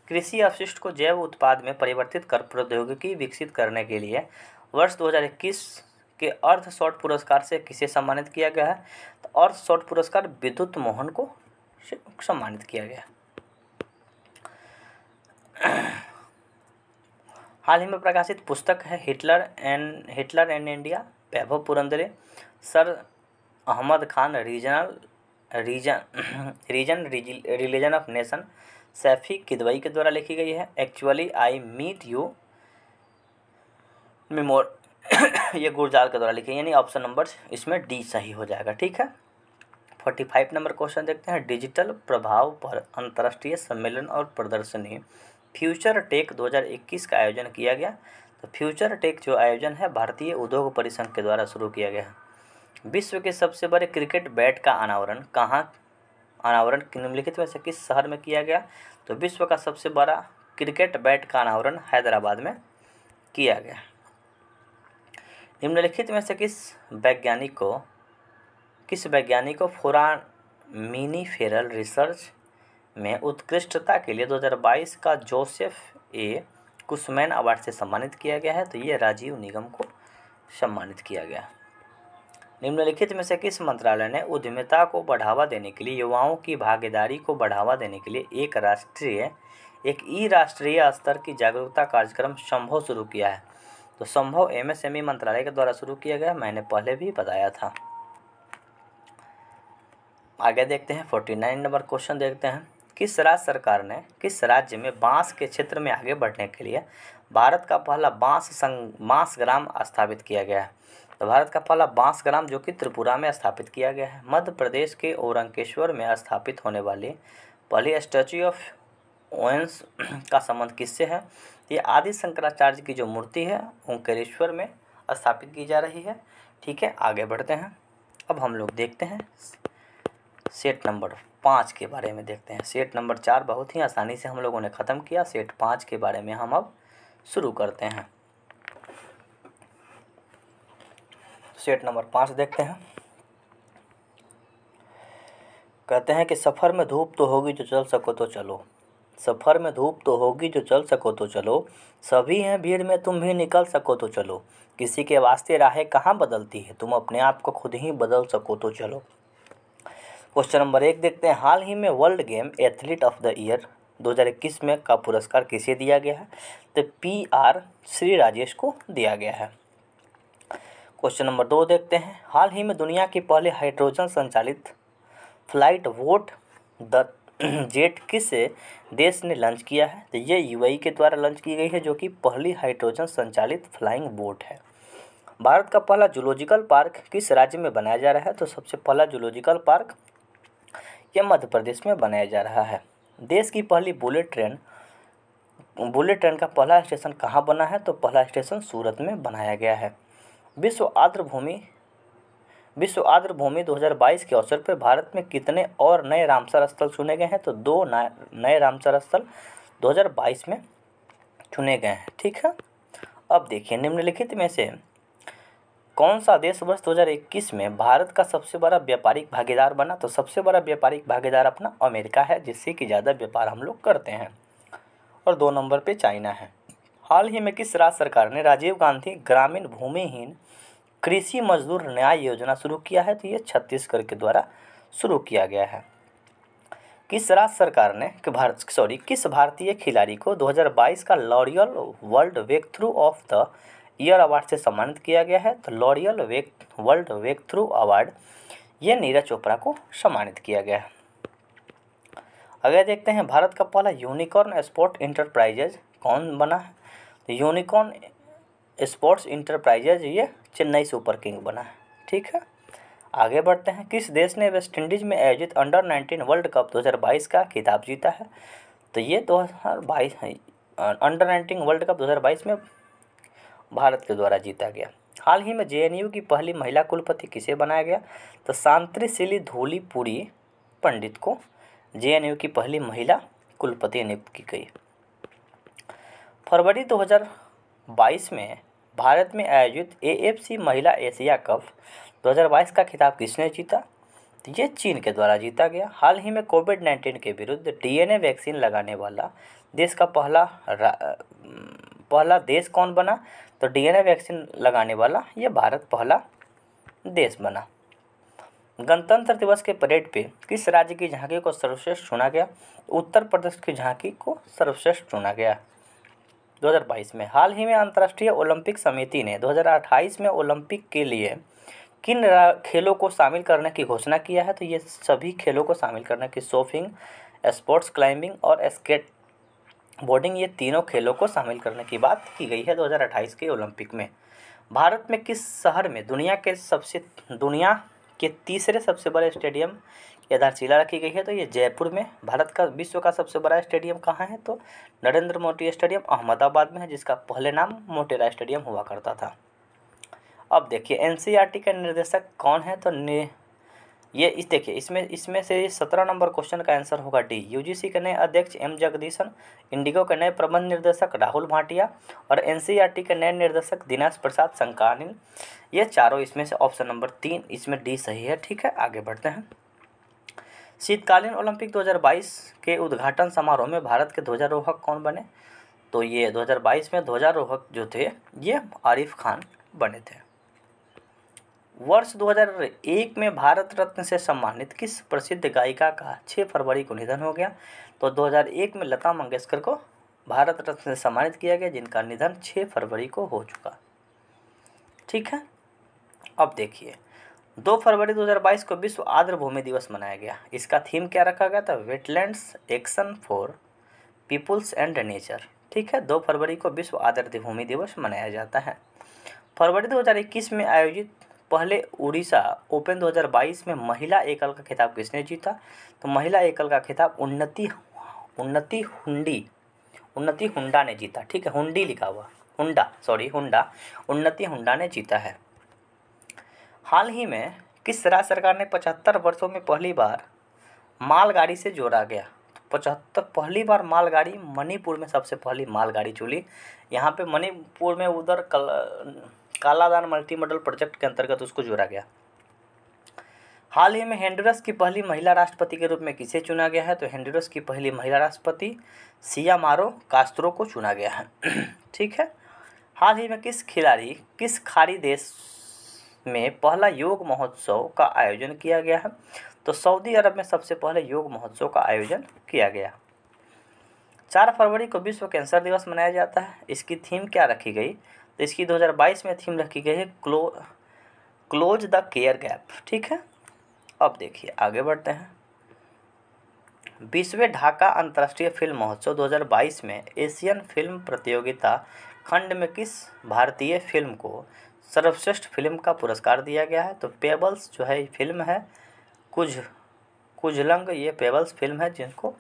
कृषि अपशिष्ट को जैव उत्पाद में परिवर्तित कर प्रौद्योगिकी विकसित करने के लिए वर्ष 2021 के अर्थ शॉर्ट पुरस्कार से किसे सम्मानित किया गया है? तो अर्थ शॉर्ट पुरस्कार विद्युत मोहन को सम्मानित किया गया। हाल ही में प्रकाशित पुस्तक है Hitler and India, Vaibhav Purandare. Sir Ahmad Khan religion of nation, Saifi Kidwai के द्वारा लिखी गई है। Actually I meet you memoir ये गुरजाल के द्वारा लिखी है, यानी ऑप्शन नंबर इसमें डी सही हो जाएगा। ठीक है, 45 नंबर क्वेश्चन देखते हैं। डिजिटल प्रभाव पर अंतर्राष्ट्रीय सम्मेलन और प्रदर्शनी फ्यूचर टेक 2021 का आयोजन किया गया। तो फ्यूचर टेक जो आयोजन है भारतीय उद्योग परिसंघ के द्वारा शुरू किया गया है। विश्व के सबसे बड़े क्रिकेट बैट का अनावरण निम्नलिखित में से किस शहर में किया गया? तो विश्व का सबसे बड़ा क्रिकेट बैट का अनावरण हैदराबाद में किया गया। निम्नलिखित में से किस वैज्ञानिक को फोरामिनिफेरल रिसर्च में उत्कृष्टता के लिए 2022 का जोसेफ ए कुशमैन अवार्ड से सम्मानित किया गया है? तो ये राजीव निगम को सम्मानित किया गया। निम्नलिखित में से किस मंत्रालय ने उद्यमिता को बढ़ावा देने के लिए, युवाओं की भागीदारी को बढ़ावा देने के लिए एक राष्ट्रीय स्तर की जागरूकता कार्यक्रम संभव शुरू किया है? तो संभव एमएसएमई मंत्रालय के द्वारा शुरू किया गया, मैंने पहले भी बताया था। आगे देखते हैं 49 नंबर क्वेश्चन देखते हैं। किस राज्य में बांस के क्षेत्र में आगे बढ़ने के लिए भारत का पहला बांस ग्राम स्थापित किया गया है? तो भारत का पहला बांस ग्राम जो कि त्रिपुरा में स्थापित किया गया है। मध्य प्रदेश के औरंकेश्वर में स्थापित होने वाली पहली स्टैच्यू ऑफ ओंस का संबंध किससे है? ये आदि शंकराचार्य की जो मूर्ति है ओंकारेश्वर में स्थापित की जा रही है। ठीक है, आगे बढ़ते हैं। अब हम लोग देखते हैं सेट नंबर 5 के बारे में देखते हैं। सेट नंबर 4 बहुत ही आसानी से हम लोगों ने ख़त्म किया। सेट 5 के बारे में हम अब शुरू करते हैं। सेट नंबर 5 देखते हैं। कहते हैं कि सफ़र में धूप तो होगी जो चल सको तो चलो, सफ़र में धूप तो होगी जो चल सको तो चलो, सभी हैं भीड़ में तुम भी निकल सको तो चलो, किसी के वास्ते राहें कहाँ बदलती है, तुम अपने आप को खुद ही बदल सको तो चलो। क्वेश्चन नंबर 1 देखते हैं। हाल ही में world game athlete of the year 2021 में का पुरस्कार किसे दिया गया है? तो PR श्री राजेश को दिया गया है। क्वेश्चन नंबर 2 देखते हैं। हाल ही में दुनिया की पहले हाइड्रोजन संचालित फ्लाइट वोट द जेट किस देश ने लॉन्च किया है? तो ये UAE के द्वारा लॉन्च की गई है, जो कि पहली हाइड्रोजन संचालित फ्लाइंग बोट है। भारत का पहला जूलॉजिकल पार्क किस राज्य में बनाया जा रहा है? तो सबसे पहला जूलॉजिकल पार्क यह मध्य प्रदेश में बनाया जा रहा है। देश की पहली बुलेट ट्रेन का पहला स्टेशन कहाँ बना है? तो पहला स्टेशन सूरत में बनाया गया है। विश्व आर्द्र भूमि 2022 के अवसर पर भारत में कितने और नए रामसर स्थल चुने गए हैं? तो 2 नए रामसर स्थल 2022 में चुने गए हैं। ठीक है, अब देखिए निम्नलिखित में से कौन सा देश वर्ष 2021 में भारत का सबसे बड़ा व्यापारिक भागीदार बना? तो सबसे बड़ा व्यापारिक भागीदार अपना अमेरिका है, जिससे कि ज़्यादा व्यापार हम लोग करते हैं। और 2 नंबर पे चाइना है। हाल ही में किस राज्य सरकार ने राजीव गांधी ग्रामीण भूमिहीन कृषि मजदूर न्याय योजना शुरू किया है? तो ये छत्तीसगढ़ के द्वारा शुरू किया गया है। किस राज्य सरकार ने किस भारतीय खिलाड़ी को 2022 का L'Oréal world wake through of the year award से सम्मानित किया गया है? तो लॉरियल वर्ल्ड वेक थ्रू अवार्ड ये नीरज चोपड़ा को सम्मानित किया गया है। अगर देखते हैं भारत का पहला यूनिकॉर्न स्पोर्ट इंटरप्राइजेज कौन बना है? तो यूनिकॉर्न स्पोर्ट्स इंटरप्राइजेज ये चेन्नई सुपर किंग बना है। ठीक है, आगे बढ़ते हैं। किस देश ने वेस्ट इंडीज़ में आयोजित अंडर-19 वर्ल्ड कप 2022 का खिताब जीता है? तो ये 2022 है। अंडर-19 वर्ल्ड कप 2022 में भारत के द्वारा जीता गया। हाल ही में JNU की पहली महिला कुलपति किसे बनाया गया? तो शांतिशिली धूलीपुरी पंडित को JNU की पहली महिला कुलपति नियुक्त की गई। फरवरी 2022 में भारत में आयोजित AFC महिला एशिया कप 2022 का खिताब किसने जीता? तो ये चीन के द्वारा जीता गया। हाल ही में कोविड-19 के विरुद्ध DNA वैक्सीन लगाने वाला देश का पहला देश कौन बना? तो DNA वैक्सीन लगाने वाला ये भारत पहला देश बना। गणतंत्र दिवस के परेड पे किस राज्य की झांकी को सर्वश्रेष्ठ चुना गया? उत्तर प्रदेश की झांकी को सर्वश्रेष्ठ चुना गया। 2022 में। हाल ही में अंतर्राष्ट्रीय ओलंपिक समिति ने 2028 में ओलंपिक के लिए किन खेलों को शामिल करने की घोषणा किया है? तो ये सभी खेलों को शामिल करने की सर्फिंग, स्पोर्ट्स क्लाइंबिंग और स्केट बोर्डिंग, ये तीनों खेलों को शामिल करने की बात की गई है 2028 के ओलंपिक में। भारत में किस शहर में दुनिया के तीसरे सबसे बड़े स्टेडियम की आधारशिला रखी गई है? तो ये जयपुर में। भारत का विश्व का सबसे बड़ा स्टेडियम कहाँ है? तो नरेंद्र मोदी स्टेडियम अहमदाबाद में है, जिसका पहले नाम मोटेरा स्टेडियम हुआ करता था। अब देखिए एनसीईआरटी का निर्देशक कौन है? तो देखिए इसमें से 17 नंबर क्वेश्चन का आंसर होगा डी। यूजीसी के नए अध्यक्ष एम जगदीशन, इंडिगो के नए प्रबंध निर्देशक राहुल भाटिया और एनसीईआरटी के नए निर्देशक दिनेश प्रसाद संकानिन। ये चारों इसमें से ऑप्शन नंबर 3 इसमें डी सही है। ठीक है, आगे बढ़ते हैं। शीतकालीन ओलंपिक 2022 के उद्घाटन समारोह में भारत के ध्वजारोहक कौन बने? तो ये 2022 में ध्वजारोहक जो थे ये आरिफ खान बने थे। वर्ष 2001 में भारत रत्न से सम्मानित किस प्रसिद्ध गायिका का 6 फरवरी को निधन हो गया? तो 2001 में लता मंगेशकर को भारत रत्न से सम्मानित किया गया, जिनका निधन 6 फरवरी को हो चुका। ठीक है, अब देखिए 2 फरवरी 2022 को विश्व आर्द्रभूमि दिवस मनाया गया। इसका थीम क्या रखा गया था? Wetlands action for peoples and nature. ठीक है, 2 फरवरी को विश्व आर्द्रभूमि दिवस मनाया जाता है। फरवरी 2021 में आयोजित पहले उड़ीसा ओपन 2022 में महिला एकल का खिताब किसने जीता? तो महिला एकल का खिताब उन्नति हुंडा ने जीता। ठीक है, हुंडी लिखा हुआ, उन्नति हुंडा ने जीता है। हाल ही में किस राज्य सरकार ने 75 वर्षों में पहली बार मालगाड़ी से जोड़ा गया? 75 पहली बार मालगाड़ी मणिपुर में सबसे पहली मालगाड़ी चली। यहाँ पे मणिपुर में उधर कालादान मल्टी मॉडल प्रोजेक्ट के अंतर्गत उसको जोड़ा गया। हाल ही में होंडुरास की पहली महिला राष्ट्रपति के रूप में किसे चुना गया है? तो होंडुरास की पहली महिला राष्ट्रपति सियामारो कास्त्रो को चुना गया है। ठीक है, हाल ही में किस खाड़ी देश में पहला योग महोत्सव का आयोजन किया गया है? तो सऊदी अरब में सबसे पहले योग महोत्सव का आयोजन किया गया। 4 फरवरी को विश्व कैंसर दिवस मनाया जाता है। इसकी थीम क्या रखी गई? तो इसकी 2022 में थीम रखी गई है क्लोज द केयर गैप। ठीक है, अब देखिए आगे बढ़ते हैं। 20वें ढाका अंतर्राष्ट्रीय फिल्म महोत्सव 2022 में एशियन फिल्म प्रतियोगिता खंड में किस भारतीय फिल्म को सर्वश्रेष्ठ फिल्म का पुरस्कार दिया गया है? तो पेबल्स जो है फिल्म है, कुजलंग ये पेबल्स फिल्म है, जिनको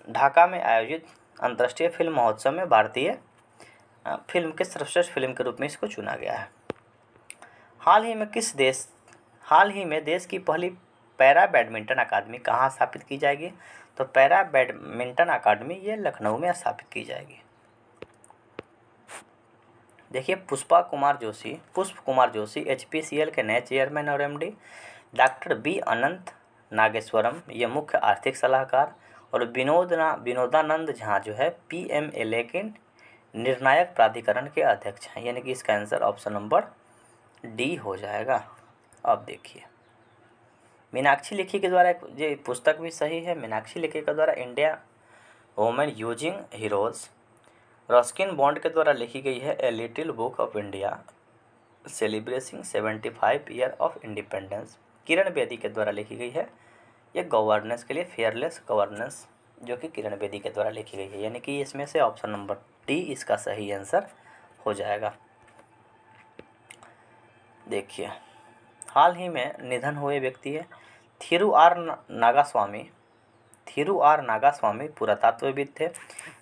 ढाका में आयोजित अंतर्राष्ट्रीय फिल्म महोत्सव में भारतीय फिल्म के सर्वश्रेष्ठ फिल्म के रूप में इसको चुना गया है। हाल ही में देश की पहली पैरा बैडमिंटन अकादमी कहाँ स्थापित की जाएगी? तो पैरा बैडमिंटन अकादमी ये लखनऊ में स्थापित की जाएगी। देखिए पुष्प कुमार जोशी HPCL के नए चेयरमैन और MD। डॉक्टर B अनंत नागेश्वरम ये मुख्य आर्थिक सलाहकार और विनोदानंद झा जो है PMLA के निर्णायक प्राधिकरण के अध्यक्ष हैं। यानी कि इसका आंसर ऑप्शन नंबर डी हो जाएगा। अब देखिए मीनाक्षी लेखी के द्वारा ये पुस्तक भी सही है। मीनाक्षी लेखी के द्वारा India women using heroes. Ruskin Bond के द्वारा लिखी गई है a little book of India celebrating 75 year of independence. Kiran Bedi के द्वारा लिखी गई है ये गवर्नेंस के लिए फेयरलेस गवर्नेंस, जो कि किरण बेदी के द्वारा लिखी गई है। यानी कि इसमें से ऑप्शन नंबर डी इसका सही आंसर हो जाएगा। देखिए हाल ही में निधन हुए व्यक्ति है थिरू आर नागास्वामी पुरातत्वविद थे।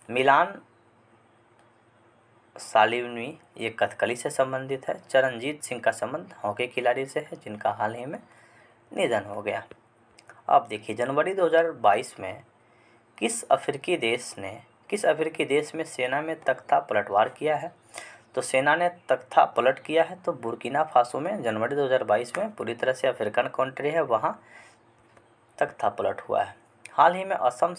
मिलान सालिवनी ये कथकली से संबंधित है। चरणजीत सिंह का संबंध हॉकी खिलाड़ी से है, जिनका हाल ही में निधन हो गया। अब देखिए जनवरी 2022 में किस अफ्रीकी देश में सेना में तख्ता पलटवार किया है? तो सेना ने तख्ता पलट किया है तो बुर्किना फासो में जनवरी 2022 में पूरी तरह से अफ्रीकन कंट्री है, वहाँ तख्ता पलट हुआ है। हाल ही में असम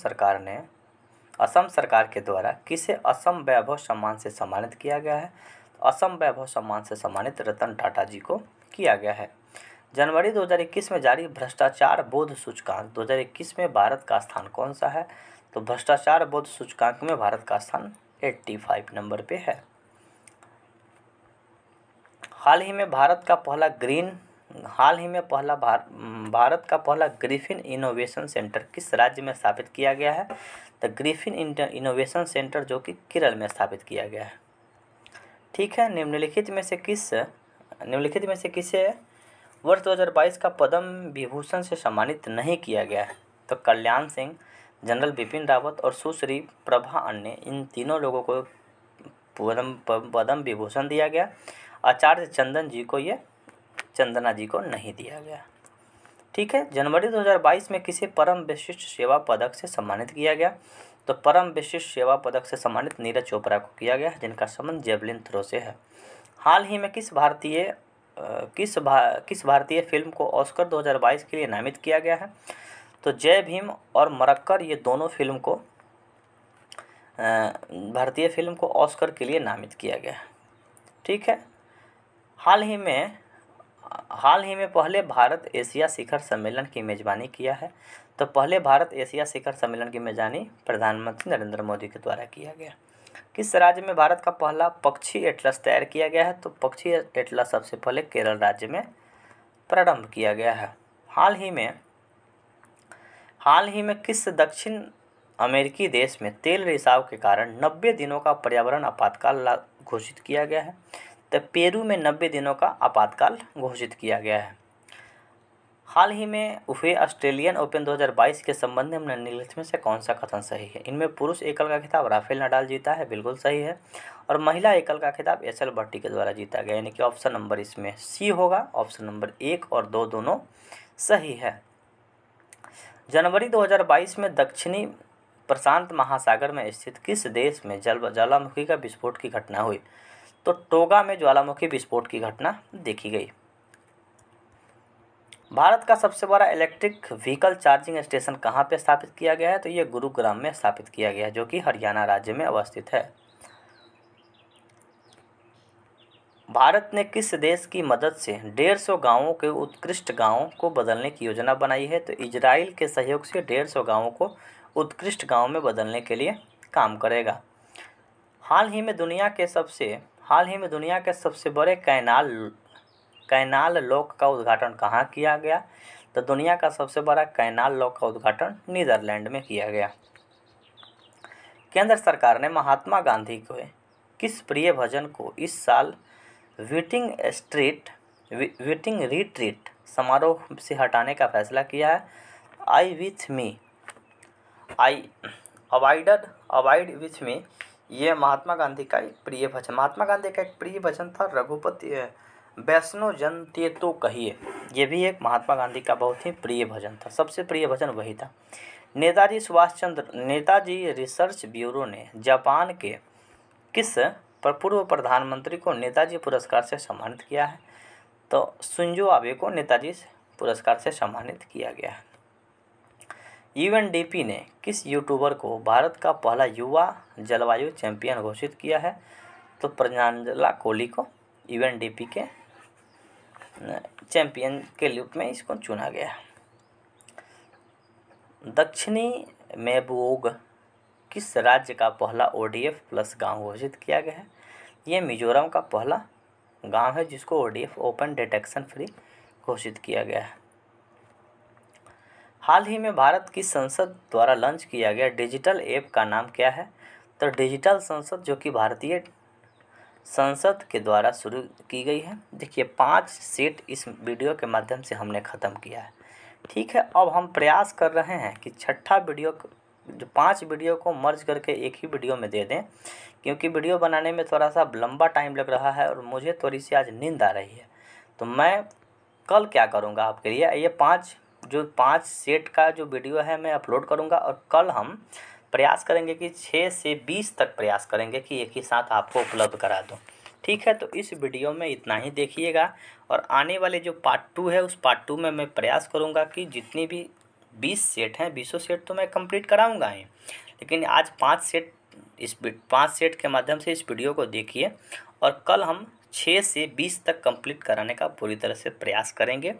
सरकार के द्वारा किसे असम वैभव सम्मान से सम्मानित किया गया है? तो असम वैभव सम्मान से सम्मानित रतन टाटा जी को किया गया है। जनवरी 2021 में जारी भ्रष्टाचार बोध सूचकांक 2021 में भारत का स्थान कौन सा है? तो भ्रष्टाचार बोध सूचकांक में भारत का स्थान 85 नंबर पे है। हाल ही में भारत का पहला ग्रिफिन इनोवेशन सेंटर किस राज्य में स्थापित किया गया है? तो ग्रिफिन इनोवेशन सेंटर जो कि केरल में स्थापित किया गया है। ठीक है, निम्नलिखित में से किसे वर्ष 2022 का पद्म विभूषण से सम्मानित नहीं किया गया है? तो कल्याण सिंह, जनरल बिपिन रावत और सुश्री प्रभा अन्य, इन तीनों लोगों को पद्म विभूषण दिया गया। आचार्य चंदना जी को नहीं दिया गया। ठीक है, जनवरी 2022 में किसे परम विशिष्ट सेवा पदक से सम्मानित किया गया? तो परम विशिष्ट सेवा पदक से सम्मानित नीरज चोपड़ा को किया गया, जिनका संबंध जेवलिन थ्रो से है। हाल ही में किस भारतीय फिल्म को ऑस्कर 2022 के लिए नामित किया गया है? तो जय भीम और मरक्कर, ये दोनों फिल्म को भारतीय फिल्म को ऑस्कर के लिए नामित किया गया है। ठीक है, हाल ही में पहले भारत एशिया शिखर सम्मेलन की मेज़बानी किया है। तो पहले भारत एशिया शिखर सम्मेलन की मेज़बानी प्रधानमंत्री नरेंद्र मोदी के द्वारा किया गया। किस राज्य में भारत का पहला पक्षी एटलस तैयार किया गया है? तो पक्षी एटलस सबसे पहले केरल राज्य में प्रारंभ किया गया है। हाल ही में किस दक्षिण अमेरिकी देश में तेल रिसाव के कारण 90 दिनों का पर्यावरण आपातकाल घोषित किया गया है? तो पेरू में 90 दिनों का आपातकाल घोषित किया गया है। हाल ही में हुए ऑस्ट्रेलियन ओपन 2022 के संबंध में निम्नलिखित में से कौन सा कथन सही है? इनमें पुरुष एकल का खिताब राफेल नडाल जीता है, बिल्कुल सही है। और महिला एकल का खिताब एस.एल. भट्टी के द्वारा जीता गया, यानी कि ऑप्शन नंबर इसमें सी होगा। ऑप्शन नंबर 1 और 2 दोनों सही है। जनवरी 2022 में दक्षिणी प्रशांत महासागर में स्थित किस देश में ज्वालामुखी का विस्फोट की घटना हुई? तो टोगा में ज्वालामुखी विस्फोट की घटना देखी गई। भारत का सबसे बड़ा इलेक्ट्रिक व्हीकल चार्जिंग स्टेशन कहाँ पे स्थापित किया गया है? तो ये गुरुग्राम में स्थापित किया गया है, जो कि हरियाणा राज्य में अवस्थित है। भारत ने किस देश की मदद से 150 गांवों के उत्कृष्ट गांवों को बदलने की योजना बनाई है? तो इजराइल के सहयोग से 150 गांवों को उत्कृष्ट गांव में बदलने के लिए काम करेगा। हाल ही में दुनिया के सबसे बड़े कैनाल लॉक का उद्घाटन कहाँ किया गया? तो दुनिया का सबसे बड़ा कैनाल लॉक का उद्घाटन नीदरलैंड में किया गया। केंद्र सरकार ने महात्मा गांधी के किस प्रिय भजन को इस साल वीटिंग रिट्रीट समारोह से हटाने का फैसला किया है? अवॉइड विथ मी, ये महात्मा गांधी का एक प्रिय भजन था। रघुपति वैष्णो जन ते तो कहिए, ये भी एक महात्मा गांधी का बहुत ही प्रिय भजन था, सबसे प्रिय भजन वही था। नेताजी रिसर्च ब्यूरो ने जापान के किस पूर्व प्रधानमंत्री को नेताजी पुरस्कार से सम्मानित किया है? तो शिंजो आबे को नेताजी पुरस्कार से सम्मानित किया गया है। यूएनडीपी ने किस यूट्यूबर को भारत का पहला युवा जलवायु चैंपियन घोषित किया है? तो प्रज्ञांजला कोली को यूएनडीपी के चैंपियन के रूप में इसको चुना गया। दक्षिणी मेबोग किस राज्य का पहला ओडीएफ प्लस गांव घोषित किया गया है? ये मिजोरम का पहला गांव है जिसको ओडीएफ ओपन डिटेक्शन फ्री घोषित किया गया है। हाल ही में भारत की संसद द्वारा लॉन्च किया गया डिजिटल ऐप का नाम क्या है? तो डिजिटल संसद, जो कि भारतीय संसद के द्वारा शुरू की गई है। देखिए 5 सेट इस वीडियो के माध्यम से हमने ख़त्म किया है। ठीक है, अब हम प्रयास कर रहे हैं कि छठा वीडियो, जो 5 वीडियो को मर्ज करके एक ही वीडियो में दे दें, क्योंकि वीडियो बनाने में थोड़ा सा लंबा टाइम लग रहा है और मुझे थोड़ी सी आज नींद आ रही है। तो मैं कल क्या करूँगा आपके लिए, ये 5 सेट का जो वीडियो है मैं अपलोड करूँगा, और कल हम प्रयास करेंगे कि 6 से 20 तक प्रयास करेंगे कि एक ही साथ आपको उपलब्ध करा दूँ। ठीक है, तो इस वीडियो में इतना ही देखिएगा, और आने वाले जो पार्ट 2 है उस पार्ट 2 में मैं प्रयास करूँगा कि जितनी भी 20 सेट हैं, 20 सेट तो मैं कंप्लीट कराऊँगा ही, लेकिन आज 5 सेट के माध्यम से इस वीडियो को देखिए, और कल हम 6 से 20 तक कंप्लीट कराने का पूरी तरह से प्रयास करेंगे।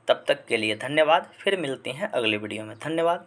तब तक के लिए धन्यवाद, फिर मिलते हैं अगले वीडियो में। धन्यवाद।